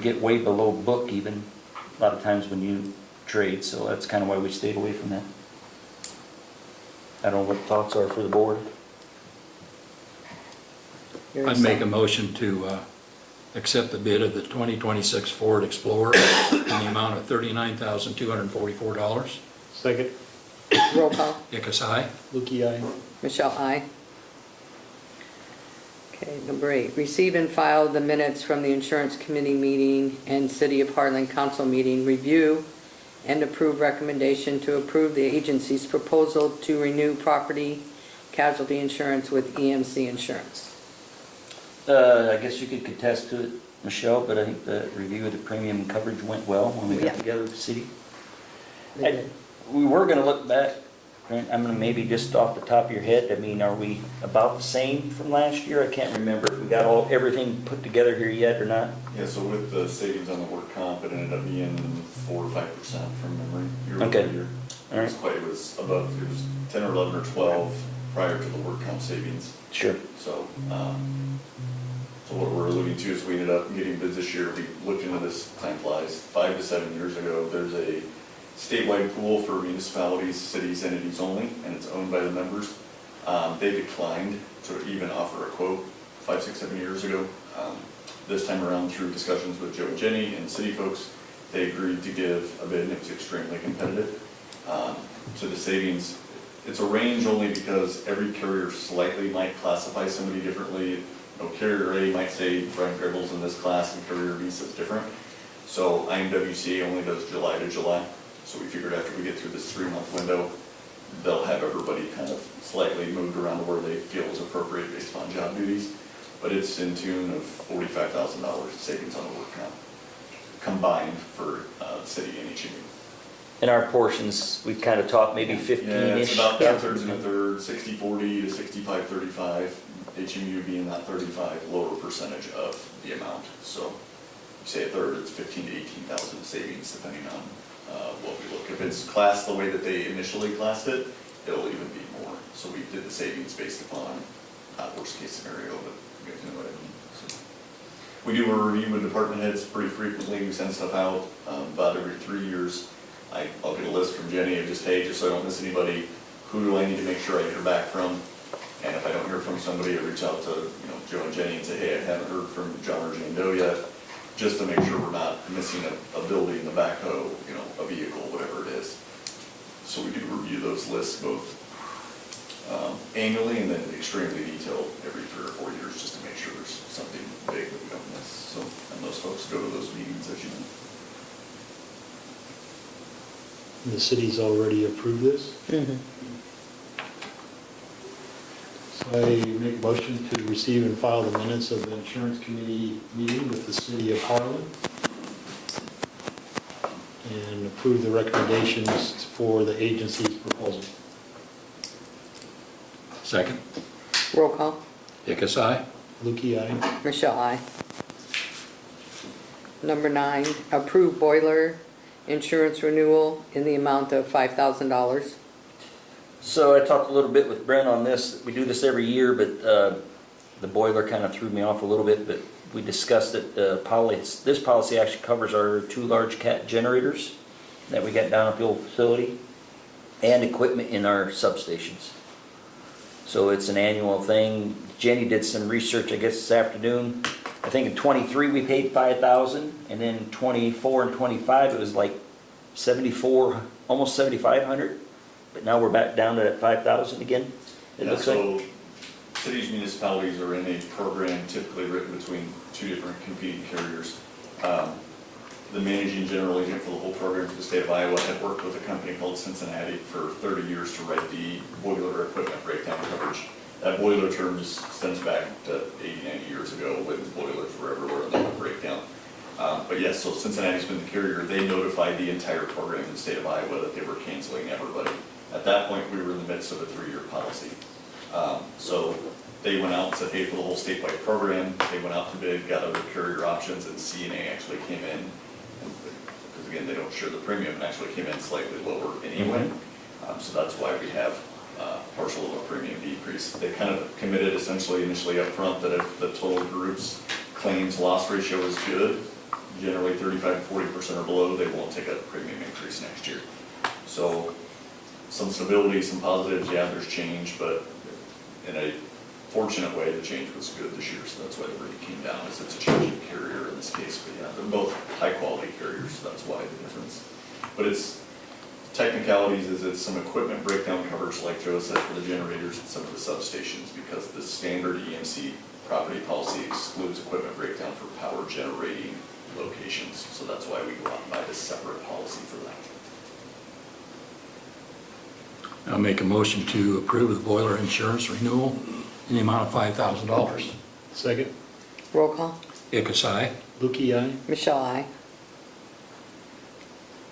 get way below book even, a lot of times when you trade, so that's kind of why we stayed away from that. I don't know what the thoughts are for the board. I'd make a motion to accept the bid of the 2026 Ford Explorer in the amount of $39,244. Second. Roll call. Ickus, aye. Lukey, aye. Michelle, aye. Okay, number 8, receive and file the minutes from the Insurance Committee meeting and City of Harlan Council meeting. Review and approve recommendation to approve the agency's proposal to renew property casualty insurance with EMC Insurance. I guess you could contest to it, Michelle, but I think the review of the premium coverage went well when we got Yeah. together with the city. They did. We were gonna look back, I'm gonna maybe just off the top of your head, I mean, are we about the same from last year? I can't remember if we got everything put together here yet or not. Yeah, so with the savings on the work comp, it ended up being 4 or 5% from memory, year Okay. over year. All right. It was above, it was 10 or 11 or 12 prior to the work comp savings. Sure. So, so what we're alluding to is we ended up getting bids this year. We looked into this, time flies, 5 to 7 years ago. There's a statewide pool for municipalities, cities, entities only, and it's owned by the members. They declined to even offer a quote 5, 6, 7 years ago. This time around, through discussions with Joe and Jenny and city folks, they agreed to give a bid, and it was extremely competitive. So the savings, it's a range only because every carrier slightly might classify somebody differently. You know, carrier A might say Brian Gribbles in this class, and carrier B says different. So IMWCA only does July to July. So we figured after we get through this 3-month window, they'll have everybody kind of slightly moved around to where they feel is appropriate based on job duties. But it's in tune of $45,000 savings on the work comp combined for city and HMU. In our portions, we kind of talked maybe 15-ish. Yeah, it's about 2/3 and a third, 60-40 to 65-35. HMU being that 35 lower percentage of the amount. So you say a third, it's 15 to 18,000 savings depending on what we look. If it's classed the way that they initially classed it, it'll even be more. So we did the savings based upon worst case scenario, but you guys know what I mean. So we do a review with department heads pretty frequently. We send stuff out about every 3 years. I'll get a list from Jenny of just, hey, just so I don't miss anybody, who do I need to make sure I hear back from? And if I don't hear from somebody, I reach out to Joe and Jenny and say, hey, I haven't heard from John or Jane Doe yet, just to make sure we're not missing a building, a backhoe, a vehicle, whatever it is. So we do review those lists both annually and then extremely detailed every 3 or 4 years just to make sure there's something big that we don't miss. So, and those folks go to those meetings, as you know. The city's already approved this. Mhm. So I make a motion to receive and file the minutes of the insurance committee meeting with the city of Harlan and approve the recommendations for the agency's proposal. Second. Roll call. Dickus, aye. Lukey, aye. Michelle, aye. Number 9, approve boiler insurance renewal in the amount of $5,000. So I talked a little bit with Brent on this. We do this every year, but the boiler kind of threw me off a little bit, but we discussed that this policy actually covers our 2 large cat generators that we got down at the old facility and equipment in our substations. So it's an annual thing. Jenny did some research, I guess, this afternoon. I think in 23 we paid $5,000, and then in 24 and 25 it was like 74, almost 7,500. But now we're back down to that 5,000 again. It looks so like. Cities, municipalities are in a program typically written between 2 different competing carriers. The managing general agent for the whole program for the state of Iowa had worked with a company called Cincinnati for 30 years to write the boiler equipment breakdown coverage. That boiler term just stems back to 80, 90 years ago when boilers were everywhere and they would break down. But yes, so Cincinnati's been the carrier. They notified the entire program in the state of Iowa that they were canceling everybody. At that point, we were in the midst of a 3-year policy. So they went out and said, hey, for the whole statewide program, they went out to bid, got other carrier options, and CNA actually came in. Because again, they don't share the premium, and actually came in slightly lower anyway. So that's why we have partial of a premium decrease. They kind of committed essentially initially up front that if the total group's claims loss ratio is good, generally 35 to 40% or below, they won't take a premium increase next year. So some stability, some positives, yeah, there's change, but in a fortunate way, the change was good this year, so that's why the rate came down, is it's a change in carrier in this case, but yeah, they're both high-quality carriers, so that's why the difference. But it's technicalities, is it's some equipment breakdown coverage, like Joe said, for the generators and some of the substations, because the standard EMC property policy excludes equipment breakdown for power generating locations, so that's why we go out and buy this separate policy for that. I'll make a motion to approve the boiler insurance renewal in the amount of $5,000. Second. Roll call. Ickes, aye. Lukey, aye. Michelle, aye.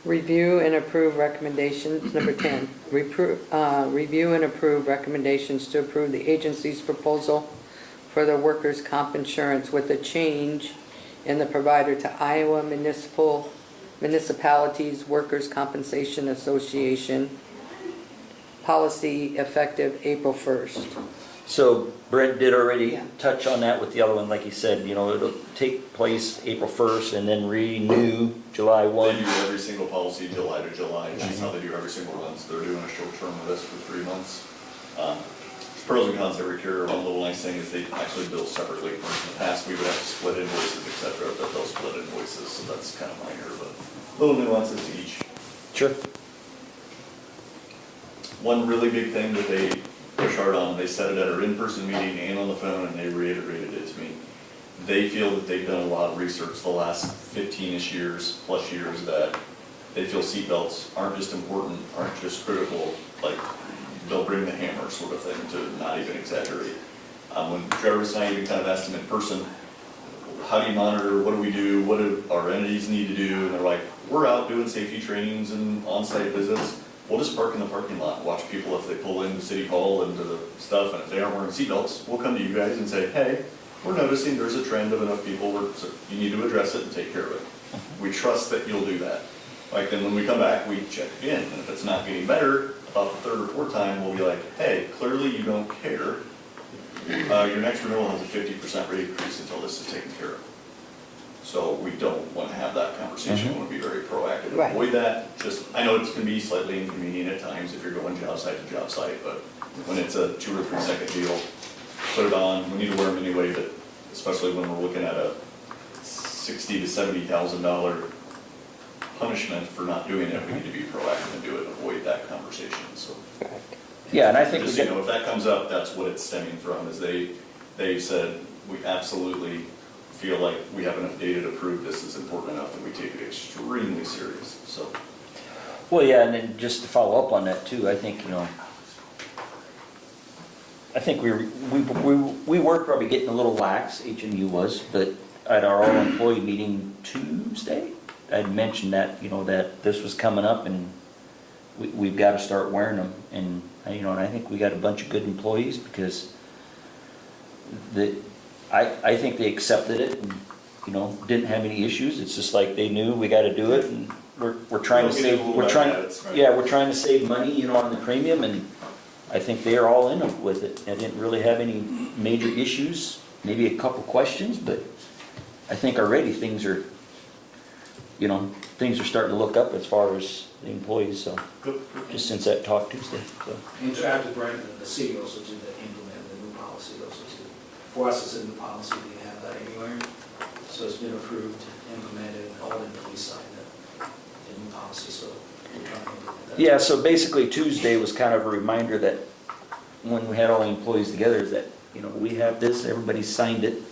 Review and approve recommendations, number 10. Review and approve recommendations to approve the agency's proposal for the workers' comp insurance with a change in the provider to Iowa Municipalities Workers' Compensation Association, policy effective April 1st. So Brent did already touch on that with the other one, like he said, you know, it'll take place April 1st and then renew July 1. They do every single policy July to July, it's just how they do every single one, so they're doing a short-term with us for 3 months. Pros and cons every carrier. One little nice thing is they actually bill separately. In the past, we would have to split invoices, et cetera, but they'll split invoices, so that's kind of minor, but little nuances to each. Sure. One really big thing that they push hard on, they said it at our in-person meeting and on the phone, and they reiterated it to me. They feel that they've done a lot of research the last 15-ish years, plus years, that they feel seatbelts aren't just important, aren't just critical, like they'll bring the hammer sort of thing, to not even exaggerate. When Travis and I even kind of asked them in person, how do you monitor, what do we do, what do our entities need to do, and they're like, we're out doing safety trainings and on-site visits. We'll just park in the parking lot, watch people if they pull into City Hall and to the stuff, and if they aren't wearing seatbelts, we'll come to you guys and say, hey, we're noticing there's a trend of enough people, so you need to address it and take care of it. We trust that you'll do that. Like then when we come back, we check again, and if it's not getting better, about the 3rd or 4th time, we'll be like, hey, clearly you don't care. Your next renewal has a 50% rate increase until this is taken care of. So we don't want to have that conversation. We want to be very proactive. Right. Avoid that. Just, I know it can be slightly inconvenient at times if you're going job site to job site, but when it's a 2 or 3 second deal, put it on. We need to wear them anyway, but especially when we're looking at a $60,000 to $70,000 punishment for not doing it, we need to be proactive and do it. Avoid that conversation. So. Yeah, and I think just, you know, if that comes up, that's what it's stemming from. Is they've said we absolutely feel like we have enough data to prove this is important enough that we take it extremely serious. So. Well, yeah, and then just to follow up on that too, I think, you know, I think we were probably getting a little lax, HMU was, but at our all-employee meeting Tuesday, I'd mentioned that, you know, that this was coming up and we've got to start wearing them. And, you know, and I think we got a bunch of good employees because I think they accepted it and, you know, didn't have any issues. It's just like they knew we got to do it, and we're trying to save, we're trying to save money, you know, on the premium, and I think they are all in with it. I didn't really have any major issues, maybe a couple questions, but I think already things are, you know, things are starting to look up as far as the employees, so, just since that talk Tuesday, so. Interact with Brent and the city also to implement the new policy also too. For us, it's a new policy, we didn't have that anywhere, so it's been approved, implemented, and all the employees signed the new policy, so we're trying to implement that. Yeah, so basically Tuesday was kind of a reminder that when we had all the employees together, is that, you know, we have this, everybody signed it,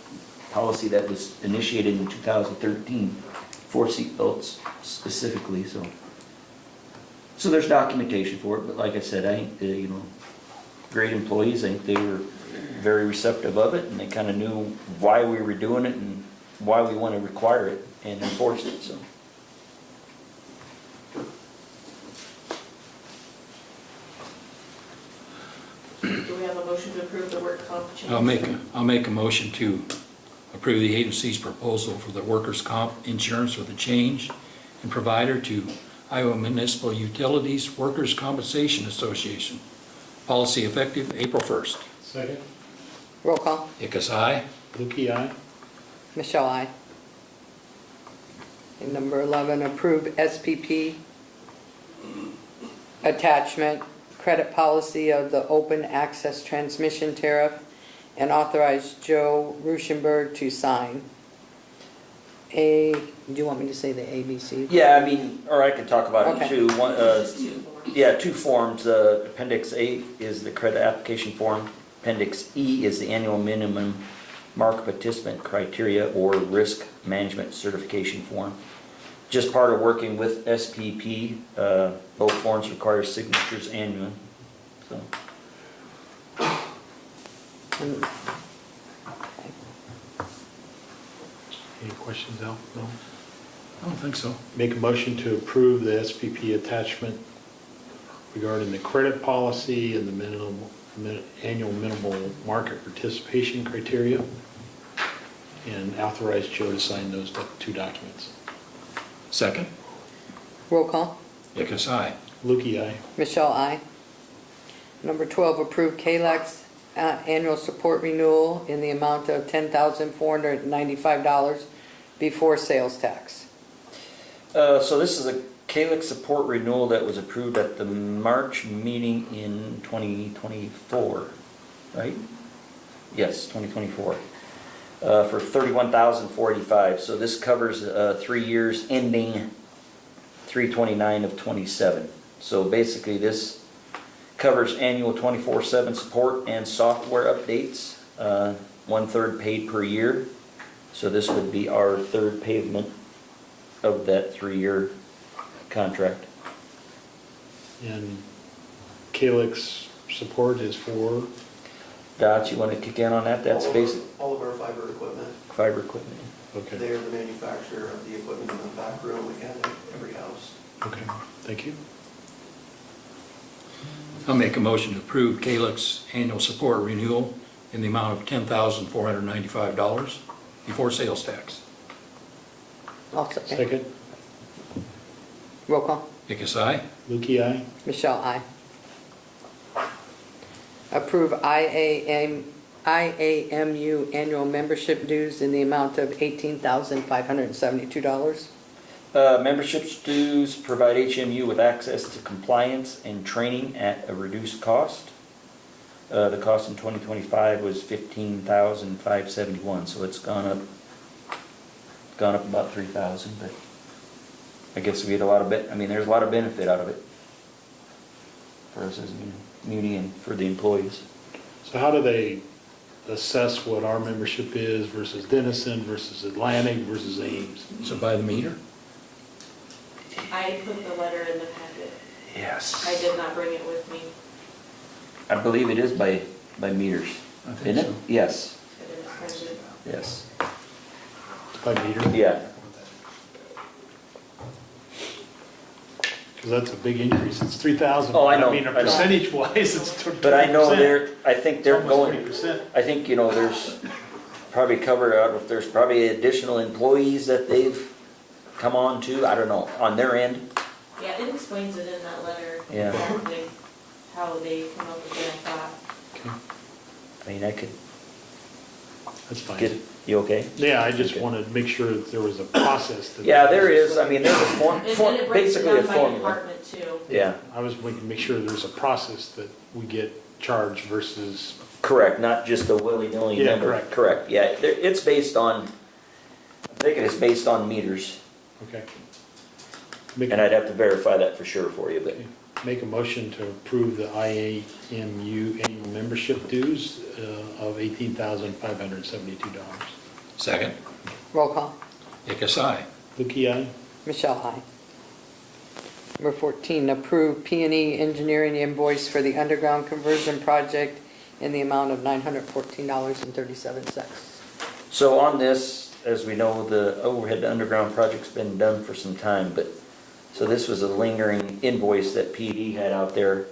policy that was initiated in 2013 for seatbelts specifically, so. So there's documentation for it, but like I said, I think, you know, great employees, I think they were very receptive of it, and they kind of knew why we were doing it and why we want to require it and enforce it, so. Do we have a motion to approve the work comp change? I'll make a motion to approve the agency's proposal for the workers' comp insurance with a change in provider to Iowa Municipal Utilities Workers' Compensation Association. Policy effective April 1st. Second. Roll call. Ickes, aye. Lukey, aye. Michelle, aye. And number 11, approve SPP attachment, credit policy of the open access transmission tariff, and authorize Joe Ruschenberg to sign. Do you want me to say the ABC? Yeah, I mean, or I could talk about Okay. it too. One, yeah, 2 forms. Appendix A is the credit application form. Appendix E is the annual minimum market participant criteria or risk management certification form. Just part of working with SPP. Both forms require signatures annually. So. Any questions, Al? No? I don't think so. Make a motion to approve the SPP attachment regarding the credit policy and the annual minimal market participation criteria, and authorize Joe to sign those two documents. Second. Roll call. Hickus, aye. Lukey, aye. Michelle, aye. Number 12, approve KLAC's annual support renewal in the amount of $10,495 before sales tax. So this is a KLIC support renewal that was approved at the March meeting in 2024, right? Yes, 2024, for $31,485. So this covers 3 years ending 3/29 of 27. So basically this covers annual 24/7 support and software updates, 1/3 paid per year. So this would be our third payment of that 3-year contract. And Calyx support is for? Dot, you want to kick in on that? That's basic. All of our fiber equipment. Fiber equipment. Okay. They are the manufacturer of the equipment in the back room and every house. Okay, thank you. I'll make a motion to approve Calyx annual support renewal in the amount of $10,495 before sales tax. I'll second. Second. Roll call. Hickus, aye. Lukey, aye. Michelle, aye. Approve IAMU annual membership dues in the amount of $18,572. Memberships dues provide HMU with access to compliance and training at a reduced cost. The cost in 2025 was $15,571, so it's gone up about $3,000, but I guess we get a lot of there's a lot of benefit out of it for us as a community and for the employees. So how do they assess what our membership is versus Denison versus Atlantic versus Ames? So by the meter? I put the letter in the packet. Yes. I did not bring it with me. I believe it is by meters. I think Isn't so. it? Yes. It is printed. Yes. By meter? Yeah. Because that's a big increase. It's 3,000. Oh, I know. I mean, percentage wise, it's 20%. But I know I think they're Almost going, 20%. I think, there's probably covered out, if there's probably additional employees that they've come on to, I don't know, on their end. Yeah, it explains it in that letter. Yeah. Exactly how they come up with their thought. I mean, I could That's fine. get, you okay? Yeah, I just Okay. wanted to make sure that there was a process. Yeah, there is, there's a And then it breaks it basically a down by formula. department too. Yeah, I was making, make sure there's a process that we get charged versus, correct, not just a willy-nilly Yeah, number. correct. Correct, yeah, it's based on, I'm thinking it's based on meters, okay. and I'd have to verify that for sure for you, but. Make a motion to approve the IAMU annual membership dues of $18,572. Second. Roll call. Hickus, aye. Lukey, aye. Michelle, aye. Number 14, approve P&E engineering invoice for the underground conversion project in the amount of $914.37. So on this, as we know, the overhead underground project's been done for some time, but, so this was a lingering invoice that PD had out there.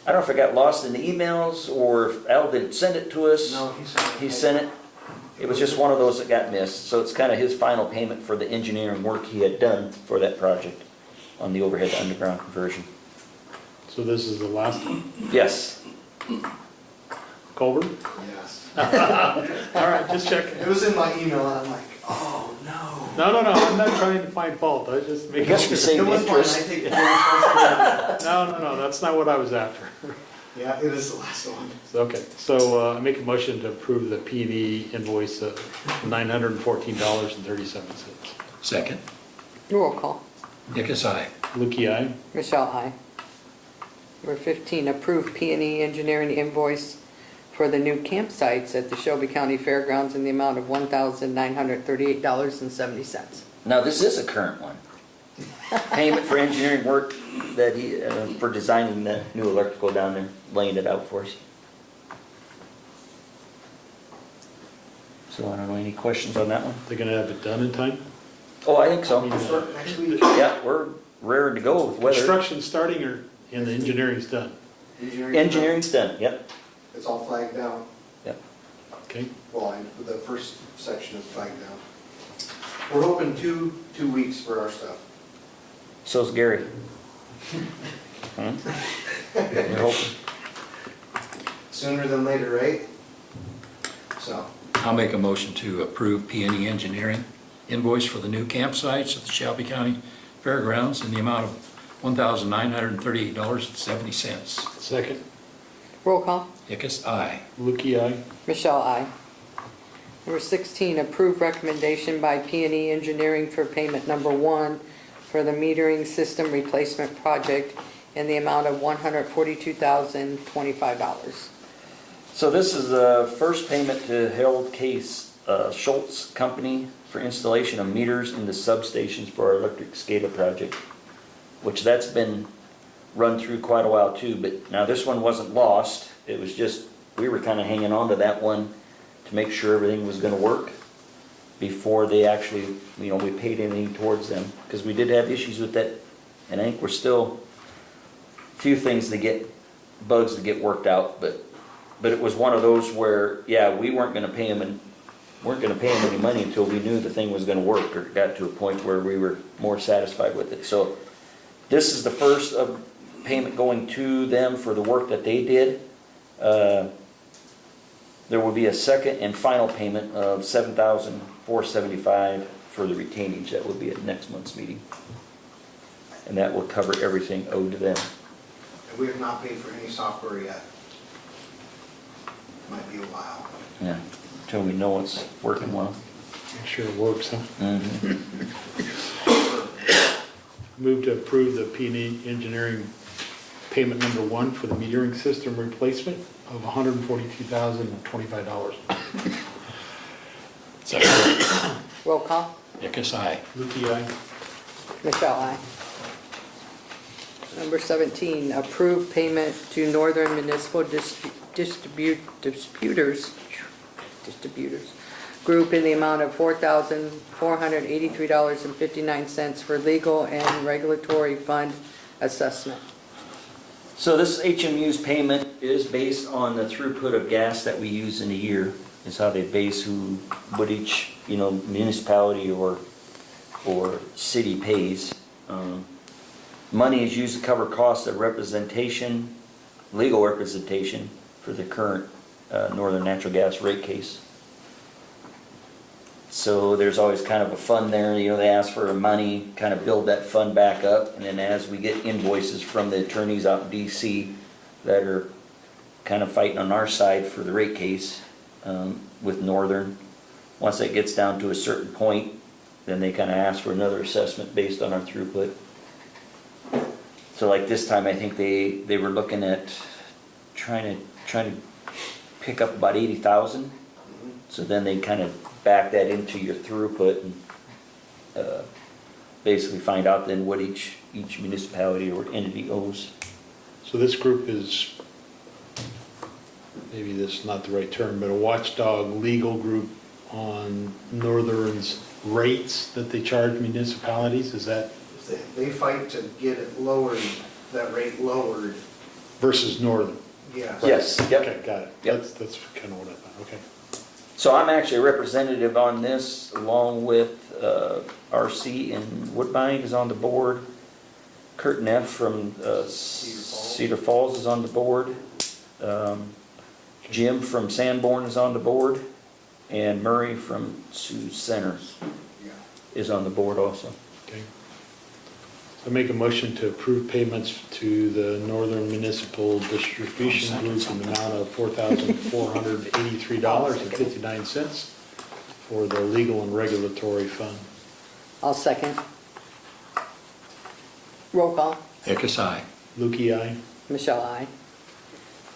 I don't know if it got lost in the emails, or if Al didn't send it to us. No, he sent it. He sent it. It was just one of those that got missed, so it's kind of his final payment for the engineering work he had done for that project on the overhead to underground conversion. So this is the last one? Yes. Culver? Yes. All right, just checking. It was in my email and I'm like, oh no. No, I'm not trying to find fault, I was just making guess we sure. saved It was mine, I interest. take full responsibility. No, that's not what I was after. Yeah, it is the last one. Okay, so I make a motion to approve the P&E invoice of $914.37. Second. Roll call. Hickus, aye. Lukey, aye. Michelle, aye. Number 15, approve P&E engineering invoice for the new campsites at the Shelby County Fairgrounds in the amount of $1,938.70. Now, this is a current one. Payment for engineering work that he, for designing that new electrical down there, laying it out for us. So I don't know, any questions on that one? They're gonna have it done in time? Oh, I think so. Next week. Yeah, we're raring to go with weather. Construction's starting and the engineering's done? Engineering's done, yep. It's all flagged down. Yep. Okay. Well, the first section is flagged down. We're hoping two weeks for our stuff. So's Gary. We're hoping. Sooner than later, right? So. I'll make a motion to approve P&E Engineering invoice for the new campsites at the Shelby County Fairgrounds in the amount of $1,938.70. Second. Roll call. Hickus, aye. Lukey, aye. Michelle, aye. Number 16, approve recommendation by P&E Engineering for payment number 1 for the metering system replacement project in the amount of $142,025. So this is the first payment to Harold Case Schultz Company for installation of meters in the substations for our electric SCADA project, which that's been run through quite a while too, but now this one wasn't lost. It was just, we were kind of hanging on to that one to make sure everything was going to work before they actually, we paid anything towards them, because we did have issues with that, and I think we're still a few things bugs to get worked out, but it was one of those where, yeah, we weren't going to pay them any money until we knew the thing was going to work, or got to a point where we were more satisfied with it. So this is the first of payment going to them for the work that they did. There will be a second and final payment of $7,475 for the retainage. That will be at next month's meeting, and that will cover everything owed to them. And we have not paid for any software yet. Might be a while. Yeah, until we know it's working well. Make sure it works, huh? Mm-hmm. Move to approve the P&E Engineering payment number 1 for the metering system replacement of $142,025. Second. Roll call. Hickus, aye. Lukey, aye. Michelle, aye. Number 17, approve payment to Northern Municipal Distributors Group in the amount of $4,483.59 for legal and regulatory fund assessment. So this HMU's payment is based on the throughput of gas that we use in a year, is how they base what each municipality or city pays. Money is used to cover costs of representation, legal representation for the current Northern Natural Gas rate case. So there's always kind of a fund there, they ask for money, kind of build that fund back up, and then as we get invoices from the attorneys out in DC that are kind of fighting on our side for the rate case with Northern, once it gets down to a certain point, then they kind of ask for another assessment based on our throughput. So like this time, I think they were looking at trying to pick up about 80,000. So then they kind of back that into your throughput and basically find out then what each municipality or entity owes. So this group is, maybe this is not the right term, but a watchdog legal group on Northern's rates that they charge municipalities, is that? They fight to get it lowered, that rate lowered. Versus Northern? Yes. Yes, yep. Okay, got it. Yep. That's kind of what I thought, okay. So I'm actually a representative on this, along with RC and Woodbine is on the board. Kurt Neff from Cedar Falls is on the board. Jim from Sanborn is on the board. And Murray from Sioux Center is on the board also. Okay. I make a motion to approve payments to the Northern Municipal Distribution Group in the amount of $4,483.59 for the legal and regulatory fund. I'll second. Roll call. Hickus, aye. Lukey, aye. Michelle, aye.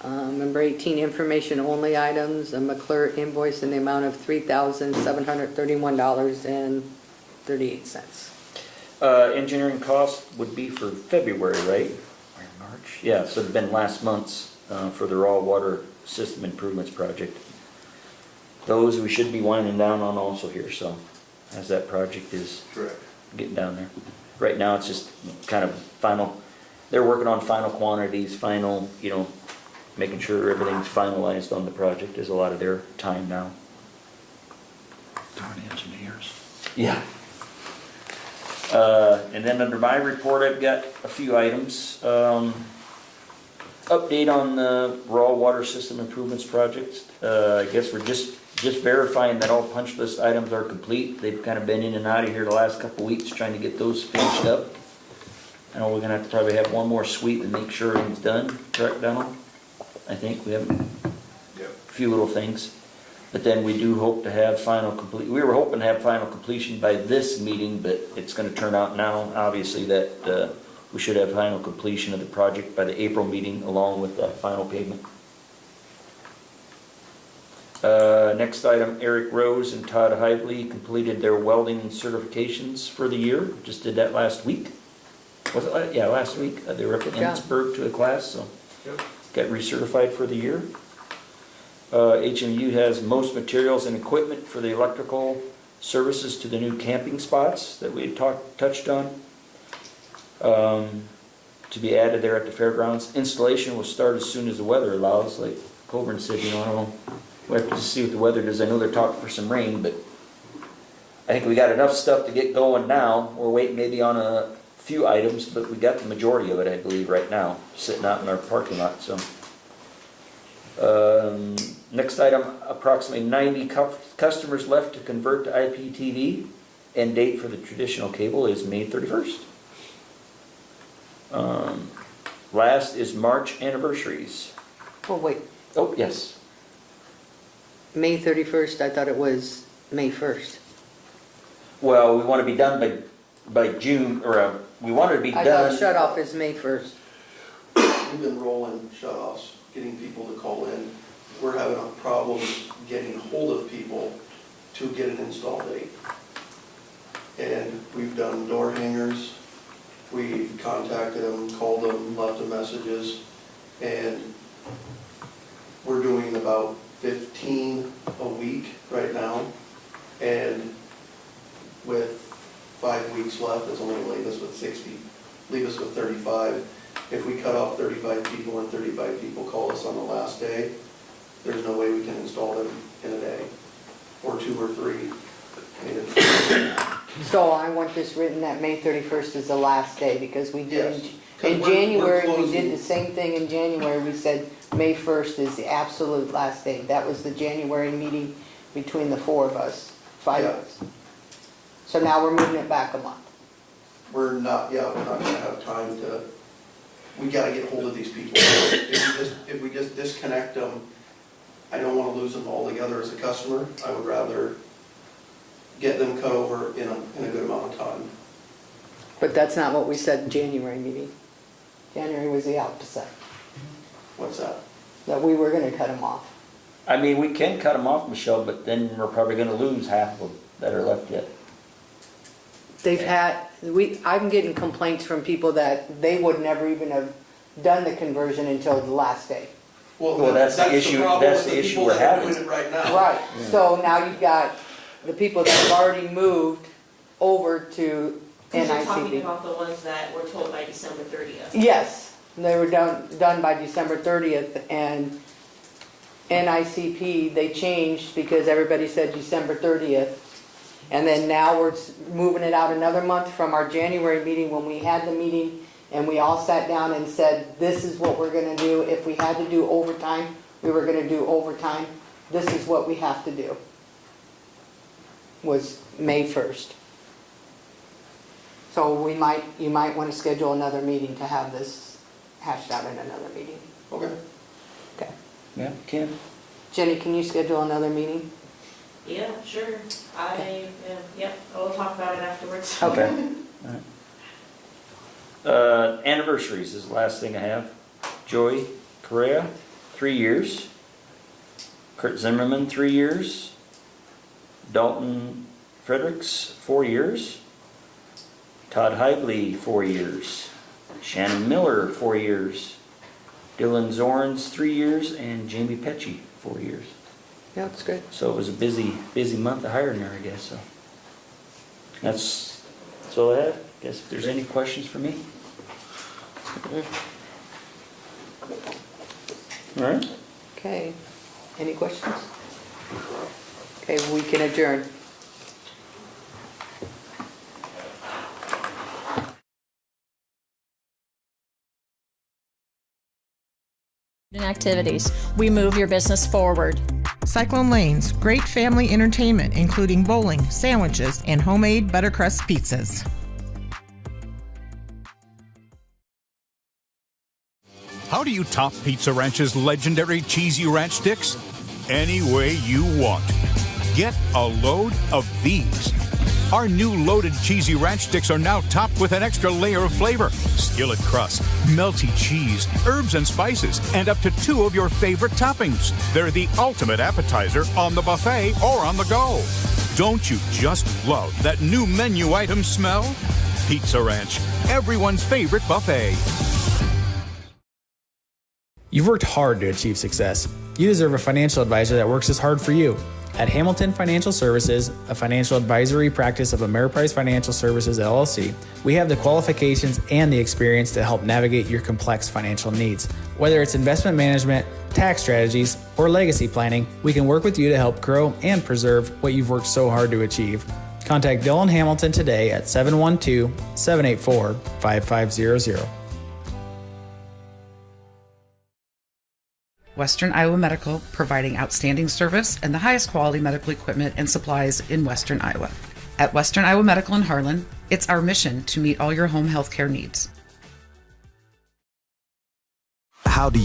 Number 18, information only items, a McClure invoice in the amount of $3,731.38. Engineering cost would be for February, right? Or March? Yeah, so it'd been last month's for the raw water system improvements project. those we should be winding down on also here, so, as that project is Correct. getting down there. Right now, it's just kind of final, they're working on final quantities, final, you know, making sure everything's finalized on the project is a lot of their time now. Darn engineers. Yeah. And then under my report, I've got a few items. Update on the raw water system improvements project. I guess we're just verifying that all punch list items are complete. They've kind of been in and out of here the last couple of weeks trying to get those finished up. I know we're gonna have to probably have one more sweep and make sure everything's done, correct, Donald? I think we have a few little things. But then we do hope to have we were hoping to have final completion by this meeting, but it's gonna turn out now, obviously, that we should have final completion of the project by the April meeting along with the final payment. Next item, Eric Rose and Todd Hively completed their welding certifications for the year. Just did that last week. Was it? Yeah, last week. They were up in Emmitsburg to a class, so got recertified for the year. HMU has most materials and equipment for the electrical services to the new camping spots that we had touched on. To be added there at the fairgrounds. Installation will start as soon as the weather allows, like Coburn said, you know, I don't know. We'll have to see what the weather does. I know they're talking for some rain, but I think we got enough stuff to get going now. We're waiting maybe on a few items, but we got the majority of it, I believe, right now, sitting out in our parking lot, so. Next item, approximately 90 customers left to convert to IPTV. End date for the traditional cable is May 31st. Last is March anniversaries. Oh, wait. Oh, yes. May 31st, I thought it was May 1st. Well, we want to be done by June, or we wanted to be I done. thought shut-off is May 1st. We've been rolling shut-offs, getting people to call in. We're having a problem getting hold of people to get an install date. And we've done door hangers, we've contacted them, called them, left them messages, and we're doing about 15 a week right now. And with 5 weeks left, it's only going to leave us with 60, leave us with 35. If we cut off 35 people and 35 people call us on the last day, there's no way we can install them in a day, or 2 or 3. So I want this written that May 31st is the last day, because we did, Yes, in 'cause we're January, we closing. did the same thing in January. We said May 1st is the absolute last day. That was the January meeting between the 4 of us, 5 of us. So now we're moving it back a month. We're not gonna have time to, we gotta get hold of these people. If we just disconnect them, I don't wanna lose them altogether as a customer. I would rather get them cut over in a good amount of time. But that's not what we said in January meeting. January was the opposite, What's that? that we were gonna cut them off. I mean, we can cut them off, Michelle, but then we're probably going to lose half of them that are left yet. They've I'm getting complaints from people that they would never even have done the conversion until the last day. Well, that's the issue. That's the issue we're having right now. Right, so now you've got the people that have already moved over to Because you're talking NICP. about the ones that were told by December 30th. Yes, they were done by December 30th, and NICP, they changed because everybody said December 30th. And then now we're moving it out another month from our January meeting, when we had the meeting and we all sat down and said, this is what we're gonna do. If we had to do overtime, we were gonna do overtime. This is what we have to do. Was May 1st. So you might wanna schedule another meeting to have this hashed out in another meeting. Okay. Okay. Yeah, Kim? Jenny, can you schedule another meeting? Yeah, sure. We'll talk about it afterwards. Okay. Anniversaries is the last thing I have. Joy Correa, 3 years. Kurt Zimmerman, 3 years. Dalton Fredericks, 4 years. Todd Hively, 4 years. Shannon Miller, 4 years. Dylan Zorns, 3 years. And Jamie Pecci, 4 years. Yeah, that's good. So it was a busy month of hiring there, I guess, so. That's all I have. Guess if there's any questions for me? All right. Okay, any questions? Okay, we can adjourn. Activities. We move your business forward. Cyclone Lanes, great family entertainment, including bowling, sandwiches, and homemade buttercrust pizzas. How do you top Pizza Ranch's legendary cheesy ranch sticks? Any way you want. Get a load of these. Our new loaded cheesy ranch sticks are now topped with an extra layer of flavor, skillet crust, melty cheese, herbs and spices, and up to 2 of your favorite toppings. They're the ultimate appetizer on the buffet or on the go. Don't you just love that new menu item smell? Pizza Ranch, everyone's favorite buffet. You've worked hard to achieve success. You deserve a financial advisor that works as hard for you. At Hamilton Financial Services, a financial advisory practice of Ameriprise Financial Services, LLC, we have the qualifications and the experience to help navigate your complex financial needs. Whether it's investment management, tax strategies, or legacy planning, we can work with you to help grow and preserve what you've worked so hard to achieve. Contact Dylan Hamilton today at 712-784-5500. Western Iowa Medical, providing outstanding service and the highest quality medical equipment and supplies in Western Iowa. At Western Iowa Medical in Harlan, it's our mission to meet all your home health care needs.